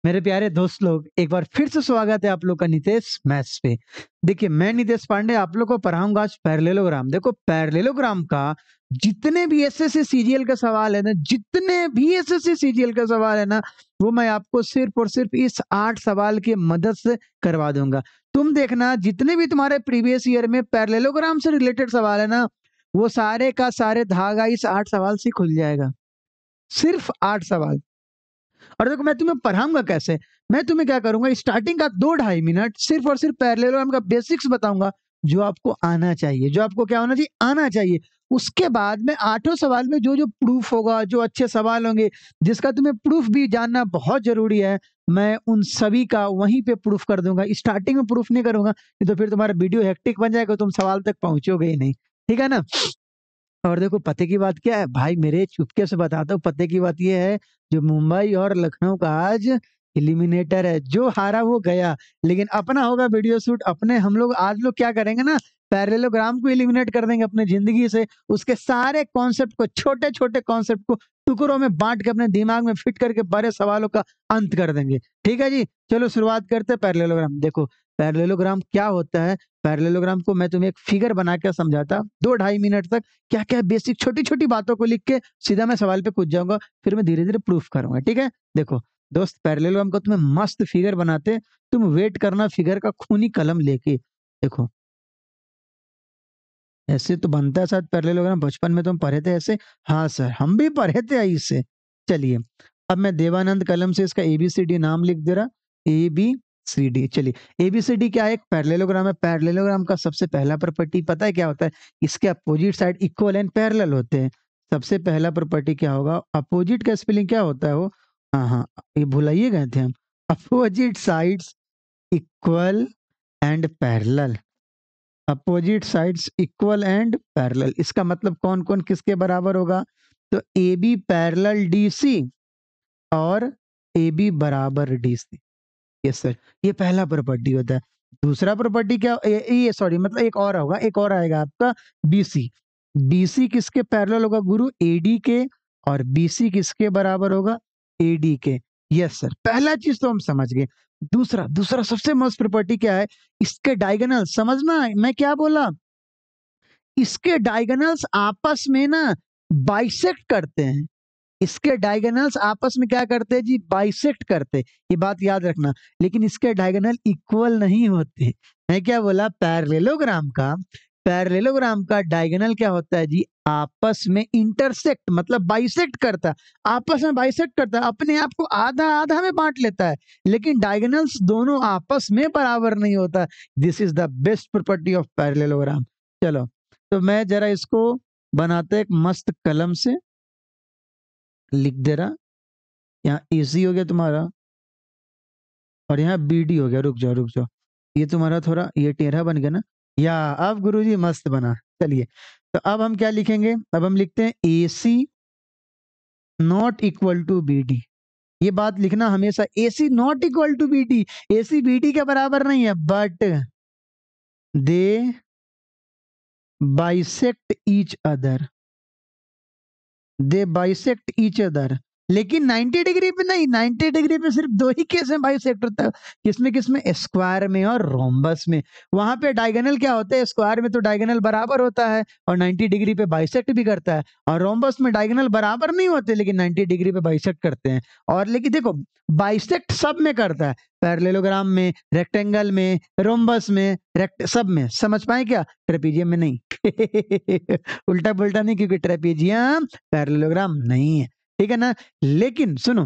मेरे प्यारे दोस्त लोग, एक बार फिर से स्वागत है आप लोग का नितेश मैथ्स पे। देखिए, मैं नितेश पांडे आप लोग को पढ़ाऊंगा आज पैरेललोग्राम। देखो, पैरेललोग्राम का जितने भी एसएससी सीजीएल का सवाल है ना, जितने भी एसएससी सीजीएल का सवाल है ना, वो मैं आपको सिर्फ और सिर्फ इस 8 सवाल की मदद से करवा दूंगा। तुम देखना, जितने भी तुम्हारे प्रीवियस ईयर में पैरेललोग्राम से रिलेटेड सवाल है ना, वो सारे का सारे धागा इस 8 सवाल से खुल जाएगा। सिर्फ 8 सवाल। और देखो, मैं तुम्हें पढ़ाऊंगा कैसे। मैं तुम्हें क्या करूंगा, स्टार्टिंग का 2-2.5 मिनट सिर्फ और सिर्फ पैरेललोग्राम का बेसिक्स बताऊंगा, जो आपको आना चाहिए, जो आपको क्या होना चाहिए, आना चाहिए। उसके बाद में 8 सवाल में जो जो प्रूफ होगा, जो अच्छे सवाल होंगे, जिसका तुम्हें प्रूफ भी जानना बहुत जरूरी है, मैं उन सभी का वहीं पे प्रूफ कर दूंगा। स्टार्टिंग में प्रूफ नहीं करूंगा, नहीं तो फिर तुम्हारा वीडियो हेक्टिक बन जाएगा, तुम सवाल तक पहुंचोगे ही नहीं। ठीक है ना। और देखो, पते की बात क्या है भाई, मेरे चुपके से बताता हूँ। पते की बात ये है, जो मुंबई और लखनऊ का आज एलिमिनेटर है, जो हारा वो गया, लेकिन अपना होगा वीडियो शूट। अपने हम लोग आज लोग क्या करेंगे ना, पैरेललोग्राम को एलिमिनेट कर देंगे अपने जिंदगी से। उसके सारे कॉन्सेप्ट को, छोटे छोटे कॉन्सेप्ट को टुकड़ों में बांट के अपने दिमाग में फिट करके बड़े सवालों का अंत कर देंगे। ठीक है जी, चलो शुरुआत करते हैं पैरेललोग्राम। देखो, पैरेललोग्राम क्या होता है। पैरेललोग्राम को मैं तुम्हें एक फिगर बना के समझाता 2-2.5 मिनट तक। क्या क्या बेसिक छोटी छोटी बातों को लिख के सीधा मैं सवाल पे कूद जाऊंगा, फिर मैं धीरे धीरे प्रूफ करूंगा। ठीक है। देखो दोस्त, पैरेललोग्राम को तुम्हें मस्त फिगर बनाते, तुम वेट करना फिगर का खूनी कलम लेके। देखो, ऐसे तो बनता है शायद पैरेललोग्राम, बचपन में तुम पढ़े थे ऐसे। हाँ सर, हम भी पढ़े थे इससे। चलिए, अब मैं देवानंद कलम से इसका एबीसीडी नाम लिख दे रहा। एबीसीडी। चलिए, एबीसीडी क्या है, एक पैरेललोग्राम है। पैरेललोग्राम का सबसे पहला प्रॉपर्टी पता है क्या होता है, इसके opposite side equal and parallel होते हैं। सबसे पहला प्रॉपर्टी क्या होगा, अपोजिट का स्पेलिंग क्या होता है वो, हाँ हाँ, ये भुलाइए गए थे हम। Opposite sides equal and parallel. Opposite sides equal and parallel, इसका मतलब कौन कौन किसके बराबर होगा, तो A B parallel D C और ए बी बराबर डी सी। यस सर, ये पहला प्रॉपर्टी होता है। दूसरा प्रॉपर्टी क्या, ये सॉरी, मतलब एक और होगा, एक और आएगा आपका बीसी। बीसी किसके पैरेलल होगा गुरु, एडी के। और बीसी किसके बराबर होगा, एडी के। यस सर, पहला चीज तो हम समझ गए। दूसरा दूसरा सबसे मस्त प्रॉपर्टी क्या है, इसके डायगोनल। समझना मैं क्या बोला, इसके डायगोनल्स आपस में ना बाइसेक्ट करते हैं। इसके डायगोनल्स आपस में क्या करते हैं जी, बाइसेक्ट करते हैं। ये बात याद रखना। लेकिन इसके डायगोनल इक्वल नहीं होते। मैं क्या बोला, पैरेललोग्राम का डायगोनल क्या होता है जी, आपस में इंटरसेक्ट, मतलब बाइसेक्ट करता है। आपस में बाइसेक्ट करता है, अपने आप को आधा आधा में बांट लेता है, लेकिन डायगोनल्स दोनों आपस में बराबर नहीं होता। This is the best property of parallelogram. चलो, तो मैं जरा इसको बनाते एक मस्त कलम से लिख दे रहा। यहाँ एसी हो गया तुम्हारा, और यहाँ बीडी हो गया। रुक जाओ रुक जाओ, ये तुम्हारा थोड़ा ये टेढ़ा बन गया ना। या अब गुरुजी मस्त बना। चलिए, तो अब हम क्या लिखेंगे, अब हम लिखते हैं AC not equal to BD. ये बात लिखना हमेशा, AC not equal to BD. AC BD के बराबर नहीं है, but they bisect each other. They bisect each other, लेकिन 90 डिग्री पे नहीं। 90 डिग्री पे सिर्फ दो ही केस में बाइसेक्ट होता है। किसमें किसमें, स्क्वायर में और रोम्बस में। वहां पे डायगोनल क्या होते हैं, स्क्वायर में तो डायगोनल बराबर होता है और 90 डिग्री पे बाइसेक्ट भी करता है, और रोम्बस में डायगोनल बराबर नहीं होते लेकिन 90 डिग्री पे बाइसेक्ट करते हैं। और लेकिन देखो, बाइसेक्ट सब में करता है, पैरेललोग्राम में, रेक्टेंगल में, रोम्बस में, सब में। समझ पाए क्या, ट्रेपीजियम में नहीं। उल्टा पुल्टा नहीं, क्योंकि ट्रेपीजियम पैरेललोग्राम नहीं है। ठीक है ना। लेकिन सुनो,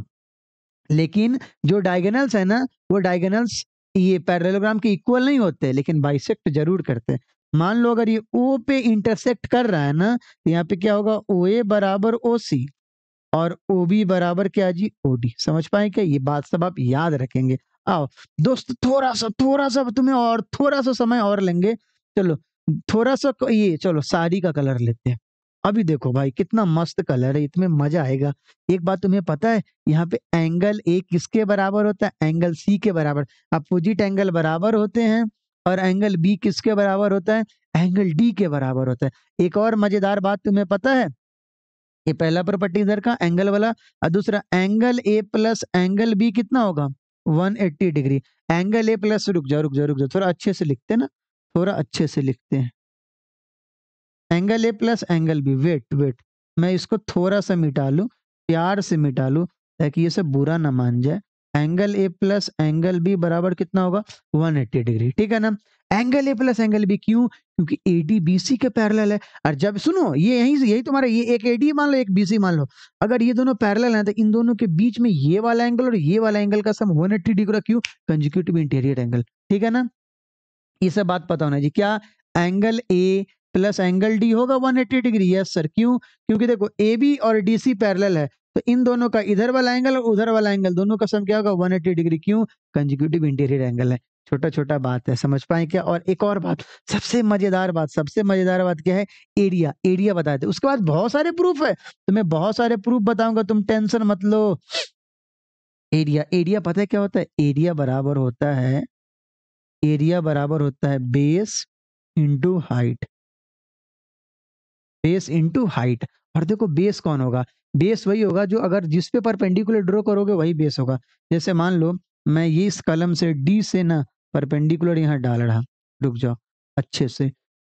लेकिन जो डायगोनल्स है ना, वो डायगोनल्स ये पैरेललोग्राम के इक्वल नहीं होते, लेकिन बाइसेक्ट जरूर करते हैं। मान लो अगर ये ओ पे इंटरसेक्ट कर रहा है ना, तो यहाँ पे क्या होगा, ओ ए बराबर ओ सी और ओ बी बराबर क्या जी, ओ डी। समझ पाए क्या, ये बात सब आप याद रखेंगे। आओ दोस्त, थोड़ा सा तुम्हें और थोड़ा सा समय और लेंगे। चलो, थोड़ा सा ये, चलो साड़ी का कलर लेते हैं। अभी देखो भाई, कितना मस्त कलर है, इसमें मजा आएगा। एक बात तुम्हें पता है, यहाँ पे एंगल ए किसके बराबर होता है, एंगल सी के बराबर। अपोजिट एंगल बराबर होते हैं। और एंगल बी किसके बराबर होता है, एंगल डी के बराबर होता है। एक और मजेदार बात तुम्हें पता है, ये पहला प्रॉपर्टी इधर का एंगल वाला, और दूसरा angle A plus angle B कितना होगा, 180 डिग्री। एंगल ए प्लस, रुक जाओ रुक जाओ रुक जाओ, थोड़ा अच्छे से लिखते हैं ना, थोड़ा अच्छे से लिखते हैं। Angle A plus angle B, wait wait, मैं इसको थोड़ा सा मिटा लूं, प्यार से मिटा लूं, ताकि ये सब बुरा ना मान जाए। Angle A plus angle B बराबर कितना होगा? 180 डिग्री, ठीक है ना। Angle A plus angle B क्यों? क्योंकि एडी बीसी के पैरेलल है। और जब सुनो, ये यहीं से, यही तुम्हारा, ये एक एडी मान लो, एक बीसी मान लो, अगर ये दोनों पैरेलल हैं तो इन दोनों के बीच में ये वाला एंगल और ये वाला एंगल का सम 180 डिग्री। क्यों? कंसेक्यूटिव इंटीरियर एंगल, ठीक है ना। ये सब बात पता होना जी। क्या? Angle A plus angle D होगा 180 डिग्री? Yes sir. क्यों? क्योंकि देखो ए बी और डी सी पैरेलल है, तो इन दोनों का इधर वाला एंगल और उधर वाला एंगल दोनों का सम क्या होगा? 180 डिग्री। क्यों? कंसेक्यूटिव इंटीरियर एंगल है। छोटा छोटा बात है, समझ पाए क्या? और एक और बात, सबसे मजेदार बात, सबसे मजेदार बात क्या है? एरिया, एरिया बताए थे। उसके बाद बहुत सारे प्रूफ है, तो मैं बहुत सारे प्रूफ बताऊंगा, तुम टेंशन मत लो। एरिया, एरिया पता है क्या होता है? एरिया बराबर होता है, एरिया बराबर होता है base into height, base into height. और देखो बेस कौन होगा? बेस वही होगा जो अगर जिस पे परपेंडिकुलर ड्रॉ करोगे वही बेस होगा। जैसे मान लो मैं ये इस कलम से डी से ना परपेंडिकुलर यहाँ डाल रहा, रुक जाओ अच्छे से,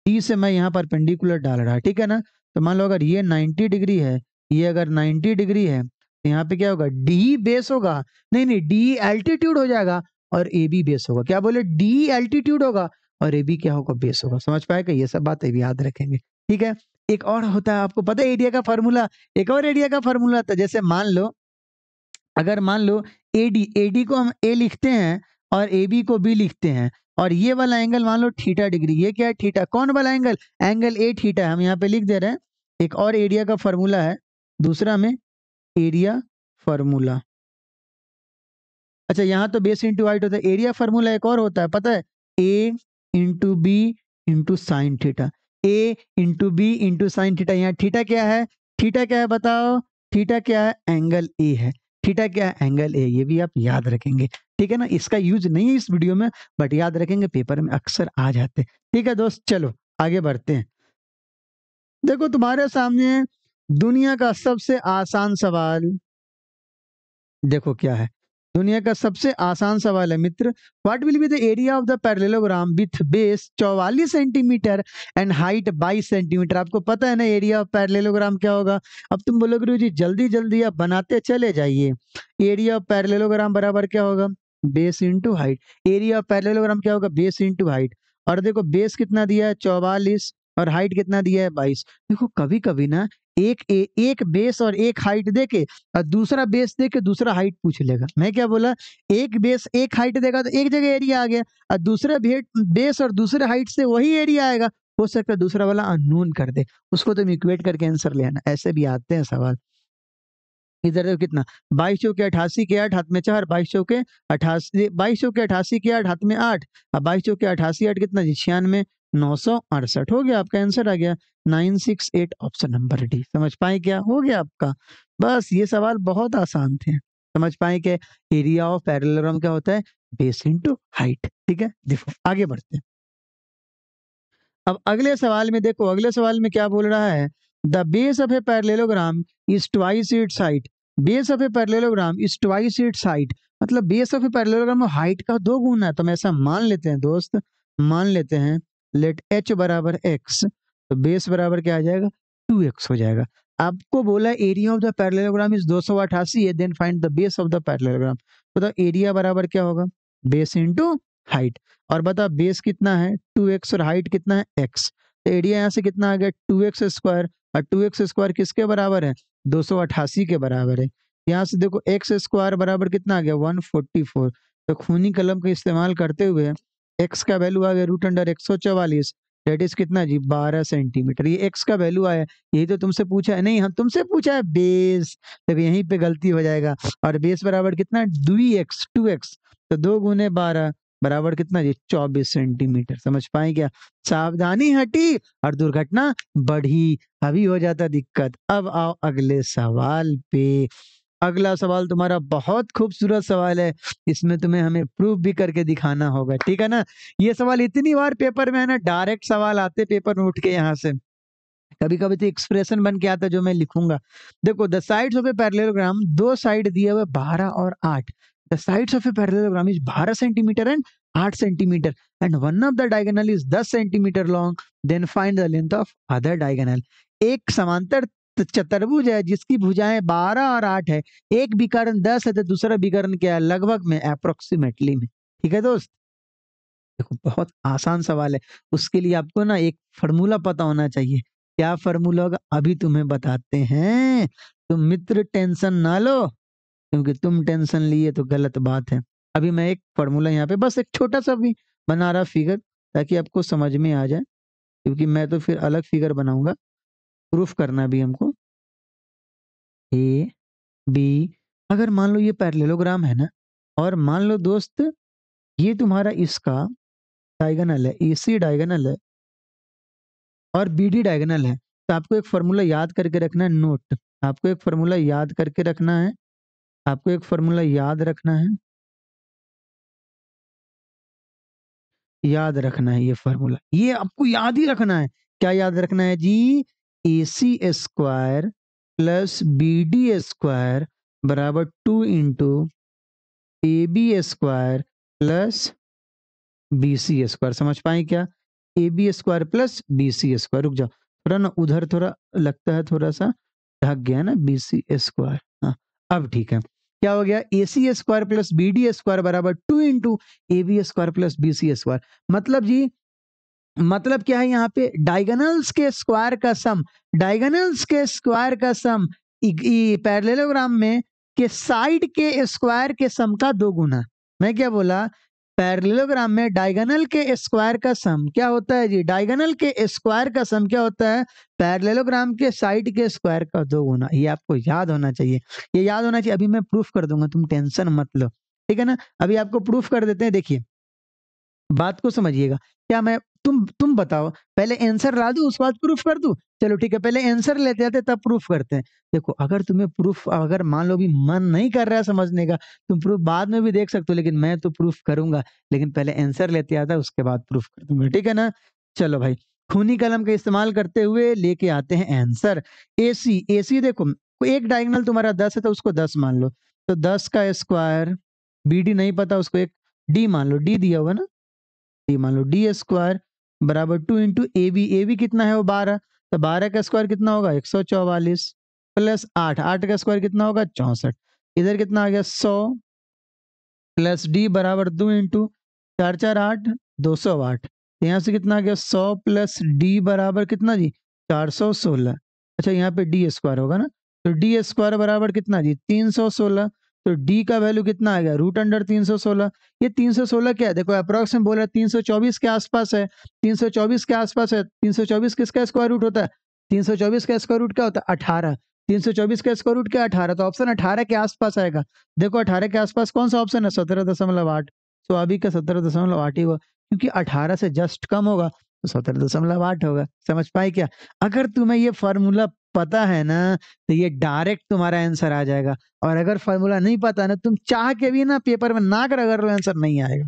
डी से मैं यहाँ परपेंडिकुलर डाल रहा, ठीक है ना। तो मान लो अगर ये 90 डिग्री है, ये अगर 90 डिग्री है, तो यहाँ पे क्या होगा? डी बेस होगा, नहीं नहीं, डी एल्टीट्यूड हो जाएगा और ए बी बेस होगा। क्या बोले? डी एल्टीट्यूड होगा और ए बी क्या होगा? बेस होगा। समझ पाएगा? ये सब बातें भी याद रखेंगे, ठीक है। एक और होता है, आपको पता है एरिया का फार्मूला? एक और एरिया का फार्मूला था, जैसे मान लो, अगर मान लो एडी, एडी को हम ए लिखते हैं और ए बी को बी लिखते हैं, और ये वाला एंगल मान लो थीटा डिग्री, ये क्या है? थीटा। कौन वाला एंगल? एंगल ए थीटा है, हम यहाँ पे लिख दे रहे हैं। एक और एरिया का फार्मूला है, दूसरा में एरिया फार्मूला। अच्छा, यहाँ तो बेस इंटू हाइट होता है, एरिया फार्मूला एक और होता है, पता है? A into B into sine theta, A into B into sine theta. यहाँ थीटा क्या है? थीटा क्या है बताओ? थीटा क्या है? एंगल ए है। थीटा क्या है? Angle A. ये भी आप याद रखेंगे, ठीक है ना। इसका यूज नहीं है इस वीडियो में, बट याद रखेंगे, पेपर में अक्सर आ जाते हैं, ठीक है दोस्त। चलो आगे बढ़ते हैं। देखो तुम्हारे सामने दुनिया का सबसे आसान सवाल, देखो क्या है। दुनिया का सबसे आसान सवाल है मित्र, what will be the area of the parallelogram with base 44 centimetre and height 22 centimetre. आपको पता है ना एरिया ऑफ पैरेललोग्राम क्या होगा? अब तुम बोलोगे गुरु जी जल्दी जल्दी आप बनाते चले जाइए। एरिया ऑफ पैरेललोग्राम बराबर क्या होगा? Base into height. Area of parallelogram क्या होगा? Base into height. और देखो बेस कितना दिया है? 44, और हाइट कितना दिया है? 22। देखो कभी कभी ना एक बेस और एक हाइट देके और दूसरा बेस दे के दूसरा हाइट पूछ लेगा। मैं क्या बोला? एक बेस एक हाइट देगा तो एक जगह एरिया आ गया, और दूसरा बेस और दूसरे हाइट से वही एरिया आएगा। हो सकता है दूसरा वाला अननोन कर दे, उसको तुम इक्वेट करके आंसर ले आना। ऐसे भी आते हैं सवाल। इधर देखो कितना, 22 चौके 88 के 8 हाथ में 4, 22 चौके 88, 22 चौके 88 के 8 हाथ में 8, और 22 चौके 88 8 कितना जी? 96, 968 हो गया आपका आंसर आ गया 968, ऑप्शन नंबर डी। समझ पाए क्या? हो गया आपका। बस ये सवाल बहुत आसान थे। समझ पाए क्या? एरिया ऑफ पैरेललोग्राम क्या होता है? बेस इंटू हाइट, ठीक है। देखो आगे बढ़ते हैं। अब अगले सवाल में देखो, अगले सवाल में क्या बोल रहा है? The base of a parallelogram is twice its height. Base of a parallelogram is twice its height, मतलब बेस ऑफ ए पैरेललोग्राम में हाइट का 2 गुना है। तो हम ऐसा मान लेते हैं दोस्त, मान लेते हैं, लेट एच बराबर एक्स, तो बेस बराबर क्या आ जाएगा? 2x हो जाएगा। आपको बोला area of the parallelogram is 288 है, then find the base of the parallelogram. बताओ एरिया बराबर क्या होगा? Base into height. और बता बेस कितना है? 2x, और हाइट कितना है? x। तो एरिया यहाँ से कितना आ गया? 2x स्क्वायर, और 2x स्क्वायर किसके बराबर है? 288 के बराबर है। यहाँ से देखो x स्क्वायर बराबर कितना आ गया? 144। तो खूनी कलम का इस्तेमाल करते हुए x का वैल्यू आ गया रूट अंडर 144, डेट इज कितना जी? 12 सेंटीमीटर। ये x का वैल्यू आया, यही तो तुमसे पूछा है। नहीं, हम तुमसे पूछा है बेस, तो यहीं पे गलती हो जाएगा। और बेस बराबर कितना? 2x, 2x, तो 2 गुने 12 बराबर कितना जी? 24 सेंटीमीटर। समझ पाए क्या? सावधानी हटी और दुर्घटना बढ़ी, अभी हो जाता दिक्कत। अब आओ अगले सवाल पे। अगला सवाल तुम्हारा बहुत खूबसूरत सवाल है, इसमें तुम्हें हमें प्रूफ भी करके दिखाना होगा, ठीक है ना। ये सवाल इतनी बार पेपर में है ना, डायरेक्ट सवाल आते पेपर में उठ के यहाँ से, कभी कभी तो एक्सप्रेशन बन के आता है जो मैं लिखूंगा। देखो the sides of a parallelogram, दो साइड दिए हुए 12 और 8, the sides of a parallelogram is 12 centimetre and 8 centimetre and one of the diagonal is 10 centimetre long, then find the length of other diagonal. एक समांतर चतुर्भुज है जिसकी भुजाएं 12 और 8 है, एक विकर्ण 10 है तो दूसरा विकर्ण क्या है, लगभग में, अप्रोक्सीमेटली में। ठीक है दोस्त, देखो बहुत आसान सवाल है, उसके लिए आपको ना एक फॉर्मूला पता होना चाहिए। क्या फॉर्मूला होगा अभी तुम्हें बताते हैं, तुम मित्र टेंशन ना लो, क्योंकि तुम टेंशन लिए तो गलत बात है। अभी मैं एक फॉर्मूला यहाँ पे बस एक छोटा सा भी बना रहा फिगर, ताकि आपको समझ में आ जाए, क्योंकि मैं तो फिर अलग फिगर बनाऊंगा, प्रूफ करना भी हमको। ए बी, अगर मान लो ये पैरेललोग्राम है ना, और मान लो दोस्त ये तुम्हारा इसका डायगोनल है, एसी डायगोनल है और बीडी डायगोनल है, तो आपको एक फॉर्मूला याद करके रखना है, नोट, आपको एक फॉर्मूला याद करके रखना है, आपको एक फॉर्मूला याद रखना है, याद रखना है ये फॉर्मूला, ये आपको याद ही रखना है। क्या याद रखना है जी, A C square plus B D square बराबर 2 A B square plus B C square. समझ पाए क्या, A B square plus B C square. रुक जाओ थोड़ा ना, उधर थोड़ा लगता है थोड़ा सा ढक गया ना, बी सी स्क्वायर, हाँ अब ठीक है। क्या हो गया, A C square plus B D square बराबर 2 A B square plus B C square. मतलब जी, मतलब क्या है यहाँ पे, डायगोनल्स के स्क्वायर का सम, डायगोनल्स के स्क्वायर का सम पैरेललोग्राम में के साइड के स्क्वायर के सम का 2 गुना। मैं क्या बोला, पैरेललोग्राम में डायगोनल के स्क्वायर का सम क्या होता है जी, डायगोनल के स्क्वायर का सम क्या होता है, पैरेललोग्राम के साइड के स्क्वायर का 2 गुना। ये आपको याद होना चाहिए, ये याद होना चाहिए। अभी मैं प्रूफ कर दूंगा, तुम टेंशन मत लो, ठीक है ना। अभी आपको प्रूफ कर देते हैं, देखिए बात को समझिएगा। क्या मैं, तुम बताओ, पहले आंसर ला दूं उसके बाद प्रूफ कर दूं? चलो ठीक है, पहले आंसर लेते आते तब प्रूफ करते हैं। देखो अगर तुम्हें प्रूफ, अगर मान लो भी मन नहीं कर रहा है समझने का, तुम प्रूफ बाद में भी देख सकते हो, लेकिन मैं तो प्रूफ करूंगा, लेकिन पहले आंसर लेते आता उसके बाद प्रूफ कर दूंगा, ठीक है ना। चलो भाई, खूनी कलम का इस्तेमाल करते हुए लेके आते हैं आंसर। एसी, एसी देखो, एक डायगोनल तुम्हारा 10 है तो उसको 10 मान लो, तो 10 का स्क्वायर, बी डी नहीं पता उसको, एक डी मान लो, डी दिया हुआ ना, डी मान लो, डी स्क्वायर बराबर 2 ए बी कितना है वो 12, तो 12 का स्क्वायर कितना होगा 144 प्लस 8, 8 का स्क्वायर कितना होगा 64, इधर कितना आ गया 100 प्लस डी बराबर 2 × 4 × 4 = 8, 208। यहाँ से कितना आ गया 100 प्लस डी बराबर कितना जी 416। अच्छा यहाँ पे डी स्क्वायर होगा ना, तो डी स्क्वायर बराबर कितना जी 316, तो डी का वैल्यू कितना आ गया √316। ये 316 क्या है, देखो अप्रोक्स में बोल रहा है 324 के आसपास है, 324 के आसपास है। 324 किसका स्क्वायर रूट होता है, 324 का स्क्वायर रूट क्या होता है 18, 324 का स्क्वायर रूट क्या 18, तो ऑप्शन 18 के आसपास आएगा। देखो 18 के आसपास कौन सा ऑप्शन है 17.8, तो अभी का 17.8 ही हुआ, क्योंकि 18 से जस्ट कम होगा तो 17.8 होगा। समझ पाए क्या, अगर तुम्हें ये फॉर्मूला पता है ना तो ये डायरेक्ट तुम्हारा आंसर आ जाएगा, और अगर फॉर्मूला नहीं पता ना, तुम चाह के भी ना पेपर में नाक रगड़ लो आंसर नहीं आएगा,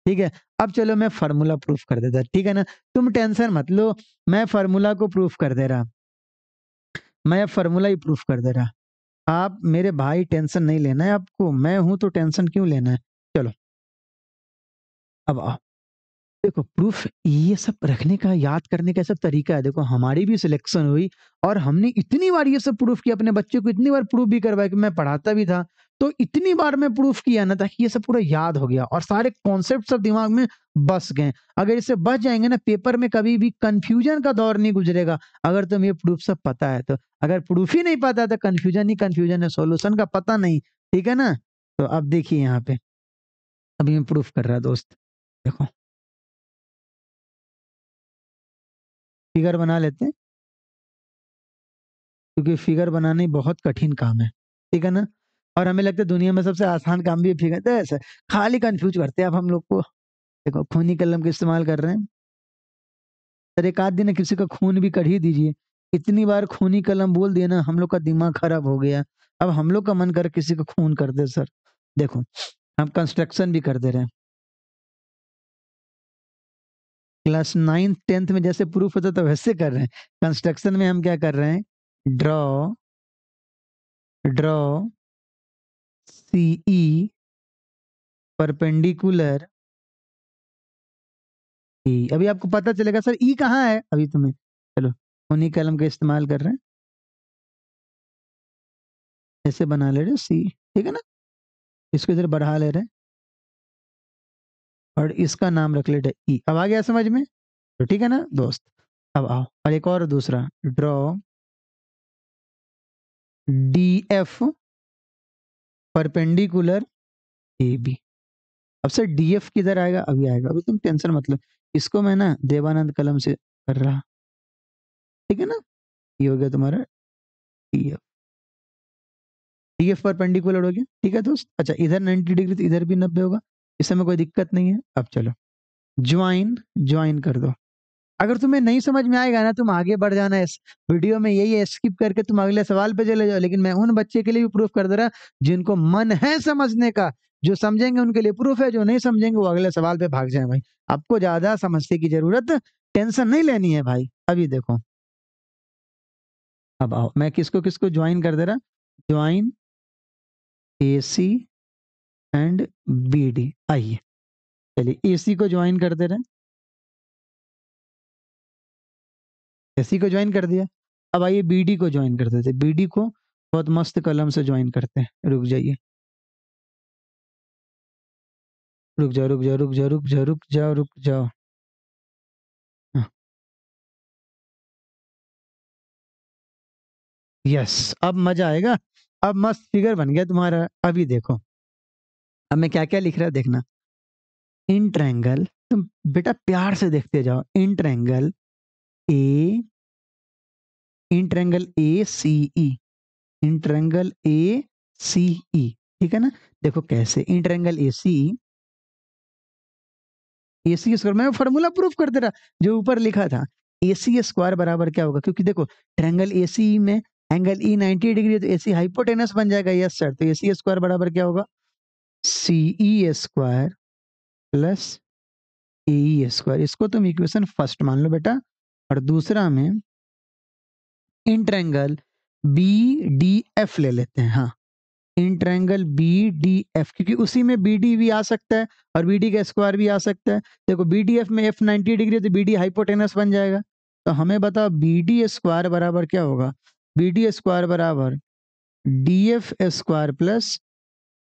ठीक है। अब चलो मैं फॉर्मूला प्रूफ कर देता, ठीक है ना, तुम टेंशन मत लो, मैं फॉर्मूला को प्रूफ कर दे रहा, मैं फॉर्मूला ही प्रूफ कर दे रहा। आप मेरे भाई टेंशन नहीं लेना है आपको, मैं हूं तो टेंशन क्यों लेना है। चलो अब आओ, देखो प्रूफ ये सब रखने का, याद करने का सब तरीका है। देखो हमारी भी सिलेक्शन हुई और हमने इतनी बार ये सब प्रूफ किया, अपने बच्चे को इतनी बार प्रूफ भी करवाया, कि मैं पढ़ाता भी था तो इतनी बार मैं प्रूफ किया ना, ताकि ये सब पूरा याद हो गया और सारे कॉन्सेप्ट सब दिमाग में बस गए। अगर इससे बच जाएंगे ना, पेपर में कभी भी कंफ्यूजन का दौर नहीं गुजरेगा, अगर तुम ये प्रूफ सब पता है तो। अगर प्रूफ ही नहीं पता तो कंफ्यूजन ही कंफ्यूजन है, सॉल्यूशन का पता नहीं, ठीक है ना। तो अब देखिए यहाँ पे, अभी मैं प्रूफ कर रहा दोस्त, देखो फिगर बना लेते हैं, क्योंकि फिगर बनाना ही बहुत कठिन काम है, ठीक है ना। और हमें लगता है दुनिया में सबसे आसान काम भी फिगर, तो ऐसा खाली कंफ्यूज करते हैं आप हम लोग को। देखो खूनी कलम का इस्तेमाल कर रहे हैं, सर एक आध दिन किसी का खून भी कढ़ ही दीजिए, इतनी बार खूनी कलम बोल दिया ना, हम लोग का दिमाग खराब हो गया। अब हम लोग का मन कर किसी का खून कर दे सर। देखो हम कंस्ट्रक्शन भी कर दे रहे हैं, क्लास 9th 10th में जैसे प्रूफ होता था वैसे कर रहे हैं। कंस्ट्रक्शन में हम क्या कर रहे हैं, ड्रॉ, ड्रॉ, सी ई परपेंडिकुलर ई। अभी आपको पता चलेगा सर ई कहाँ है, अभी तुम्हें चलो उन्हीं कलम का इस्तेमाल कर रहे हैं, ऐसे बना ले रहे सी, ठीक है ना, इसको इधर बढ़ा ले रहे हैं और इसका नाम रख लेते ई। अब आ गया समझ में, तो ठीक है ना दोस्त। अब आओ और एक और दूसरा, draw D F perpendicular A B. अब सर डीएफ किधर आएगा, अभी आएगा, अभी तुम टेंशन मत लो, इसको मैं ना देवानंद कलम से कर रहा, ठीक है ना। ये हो गया तुम्हारा डीएफ, डीएफ परपेंडिकुलर हो गया, ठीक है दोस्त। अच्छा इधर 90 डिग्री तो इधर भी 90 होगा, इसमें कोई दिक्कत नहीं है। अब चलो ज्वाइन, ज्वाइन कर दो। अगर तुम्हें नहीं समझ में आएगा ना, तुम आगे बढ़ जाना, इस वीडियो में यही है, स्किप करके तुम अगले सवाल पे चले जाओ। लेकिन मैं उन बच्चे के लिए भी प्रूफ कर दे रहा जिनको मन है समझने का, जो समझेंगे उनके लिए प्रूफ है, जो नहीं समझेंगे वो अगले सवाल पे भाग जाए भाई। आपको ज्यादा समझने की जरूरत, टेंशन नहीं लेनी है भाई। अभी देखो, अब आओ मैं किसको किसको ज्वाइन कर दे रहा, join A C and B D. आइए चलिए एसी को ज्वाइन कर दे रहे हैं, एसी को ज्वाइन कर दिया। अब आइए बीडी को ज्वाइन कर देते, बीडी को बहुत मस्त कलम से ज्वाइन करते हैं। रुक जाइए, रुक जाओ रुक जाओ रुक जाओ रुक जाओ रुक जाओ रुक जाओ। हाँ, यस, अब मजा आएगा, अब मस्त फिगर बन गया तुम्हारा। अभी देखो अब मैं क्या क्या लिख रहा है देखना। इन ट्रायंगल, तुम बेटा प्यार से देखते जाओ, in triangle A, in triangle A C E, in triangle A C E, ठीक है ना। देखो कैसे, in triangle A C, A C square, मैं फॉर्मूला प्रूफ कर दे रहा जो ऊपर लिखा था। ए सी स्क्वायर बराबर क्या होगा, क्योंकि देखो ट्रायंगल ए सी में एंगल ई 90 डिग्री है, तो ए सी हाइपोटेनस बन जाएगा। यस सर, तो ए सी स्क्वायर बराबर क्या होगा, सी ई स्क्वायर प्लस ए ई स्क्वायर। इसको तुम इक्वेशन फर्स्ट मान लो बेटा। और दूसरा में in triangle B D F ले लेते हैं। हाँ, in triangle B D F, क्योंकि उसी में बी डी भी आ सकता है और बी डी का स्क्वायर भी आ सकता है। देखो बी डी एफ में एफ 90 डिग्री है, तो बी डी हाइपोटेनस बन जाएगा। तो हमें बताओ बी डी स्क्वायर बराबर क्या होगा, बी डी स्क्वायर बराबर D F square plus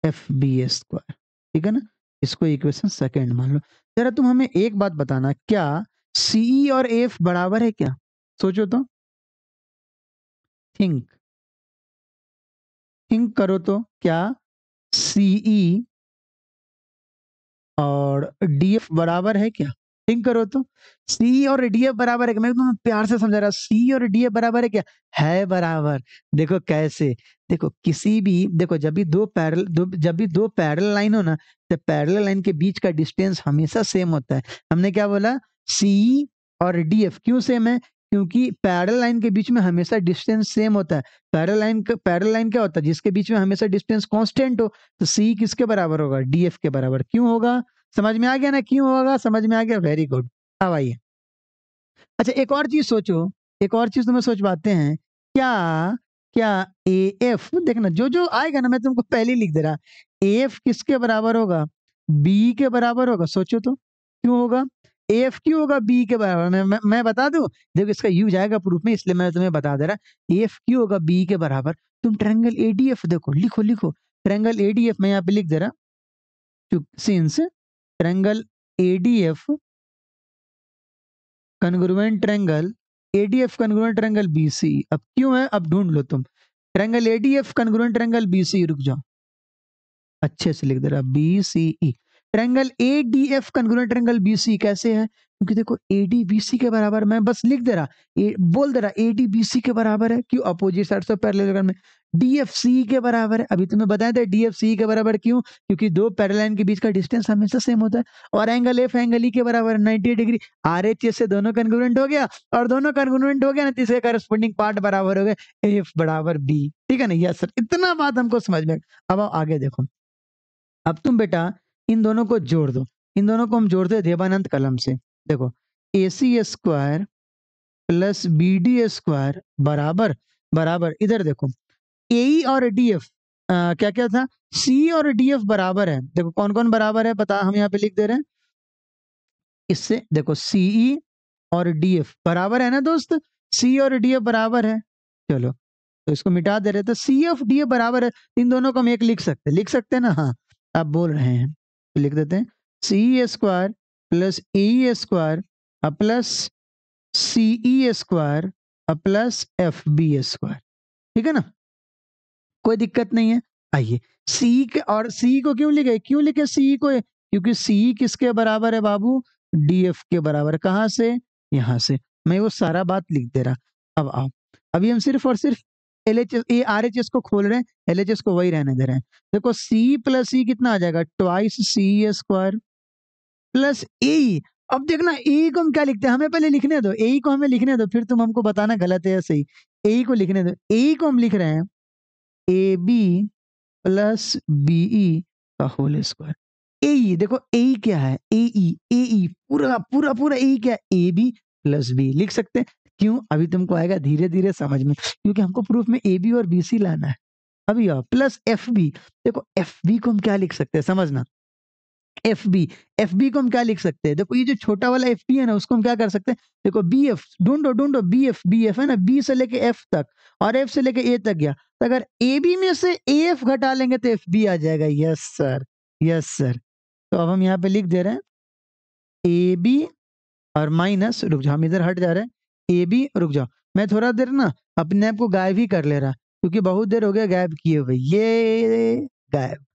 F B square, ठीक है ना। इसको इक्वेशन सेकेंड मान लो। जरा तुम हमें एक बात बताना, क्या सीई और एफ बराबर है क्या, सोचो तो, थिंक, थिंक करो तो, क्या सीई और डीएफ बराबर है क्या, थिंक करो तो। सी और डीएफ बराबर है क्या, मैं तुम्हें प्यार से समझा रहा, सी और डीएफ बराबर है क्या, है बराबर। देखो कैसे, देखो किसी भी, देखो जब भी जब भी दो पैरेलल लाइन हो ना, तो पैरेलल लाइन के बीच का डिस्टेंस हमेशा सेम होता है। हमने क्या बोला, सी और डीएफ क्यों सेम है, क्योंकि पैरेलल लाइन के बीच में हमेशा डिस्टेंस सेम होता है। पैरेलल लाइन क्या होता है, जिसके बीच में हमेशा डिस्टेंस कांस्टेंट हो। तो सी किसके बराबर होगा, डीएफ के बराबर। क्यों होगा, समझ में आ गया ना, क्यों होगा, समझ में आ गया, वेरी गुड। अब आइए, अच्छा एक और चीज सोचो, एक और चीज तुम्हें सोच पाते हैं, क्या क्या ए एफ, देखना जो जो आएगा ना मैं तुमको पहले ही लिख दे रहा, एफ किसके बराबर होगा, बी के बराबर होगा। सोचो तो क्यों होगा, एफ क्यों होगा बी के बराबर, मैं बता दूं, देखो इसका यूज आएगा प्रूफ में, इसलिए मैं तुम्हें बता दे रहा, एफ क्यों होगा बी के बराबर। तुम ट्रायंगल एडीएफ देखो, लिखो लिखो, ट्रायंगल एडीएफ मैं यहाँ पे लिख दे रहा, since triangle ADF congruent triangle, ADF congruent triangle BC. अब क्यों है, अब ढूंढ लो तुम, triangle ADF congruent triangle BC, रुक जाओ अच्छे से लिख दे रहा, B C E. Triangle A D F congruent triangle B C कैसे है, क्योंकि देखो ए डी बी सी के बराबर, मैं बस लिख दे रहा, बोल दे रहा ए डी बी सी के बराबर है, क्यों, अपोजिट साइड से पैरेलल में। डी एफ सी के बराबर है, अभी तुम्हें बताया था डी एफ सी के बराबर क्यों, क्योंकि दो पैरेलल लाइन के बीच का डिस्टेंस हमेशा सेम होता है। और एंगल एफ एंगल ई के बराबर 90 डिग्री, आर एच एस से दोनों कन्ग्रुएंट हो गया, और दोनों कन्ग्रुएंट हो गया ना, तीसरे करस्पॉन्डिंग पार्ट बराबर हो गए, एफ बराबर बी, ठीक है ना। यस सर, इतना बात हमको समझ में। अब आओ आगे देखो, अब तुम बेटा इन दोनों को जोड़ दो, इन दोनों को हम जोड़ते हैं देवानंद कलम से। देखो A C square plus B D square बराबर बराबर, इधर देखो ए और डी एफ, क्या क्या था, सी और डी एफ बराबर है। देखो कौन कौन बराबर है बता, हम यहाँ पे लिख दे रहे हैं। इससे देखो सीई और डी एफ बराबर है ना दोस्त, सी और डी एफ बराबर है। चलो तो इसको मिटा दे रहे, तो सी एफ डी एफ बराबर है, इन दोनों को हम एक लिख सकते हैं ना, हाँ आप बोल रहे हैं तो लिख देते हैं, C square plus A square plus C E square plus F B square, ठीक है ना, कोई दिक्कत नहीं है। आइए सी के, और सी को क्यों लिखे सी को, क्योंकि सी किसके बराबर है बाबू, डीएफ के बराबर। कहां से, यहां से। मैं वो सारा बात लिख दे रहा। अब आओ, अभी हम सिर्फ और सिर्फ L H A R H S को खोल रहे हैं, एल एच एस को वही रहने दे रहे हैं। देखो सी प्लस सी कितना आ जाएगा, ट्वाइस सी स्क्वायर प्लस ए। अब देखना ए को हम क्या लिखते हैं, हमें पहले लिखने दो, ए को हमें लिखने दो, फिर तुम हमको बताना गलत है या सही। ए को लिखने दो, ए को हम लिख रहे हैं ए बी प्लस बीई का होल स्क्वायर। ए देखो ए क्या है, ए पूरा पूरा पूरा ए क्या है, ए बी प्लस बी लिख सकते हैं। क्यों, अभी तुमको आएगा धीरे धीरे समझ में, क्योंकि हमको प्रूफ में ए बी और बी सी लाना है। अभी आओ प्लस एफ बी। देखो एफ बी को हम क्या लिख सकते हैं, समझना, एफ बी को हम क्या लिख सकते हैं, देखो ये जो छोटा वाला एफ बी है ना, उसको हम क्या कर सकते हैं, देखो बी एफ ढूंढो ढूंढो, बी एफ है ना, बी से लेके एफ तक और एफ से लेके ए तक गया, तो अगर ए बी में से ए एफ घटा लेंगे तो एफ बी आ जाएगा। Yes sir, yes sir. तो अब हम यहाँ पे लिख दे रहे हैं ए बी और माइनस, रुक जाओ हम इधर हट जा रहे हैं, ए बी, रुक जाओ मैं थोड़ा देर ना अपने आप को गायब ही कर ले रहा, क्योंकि बहुत देर हो गया गायब किए हुए, ये गायब।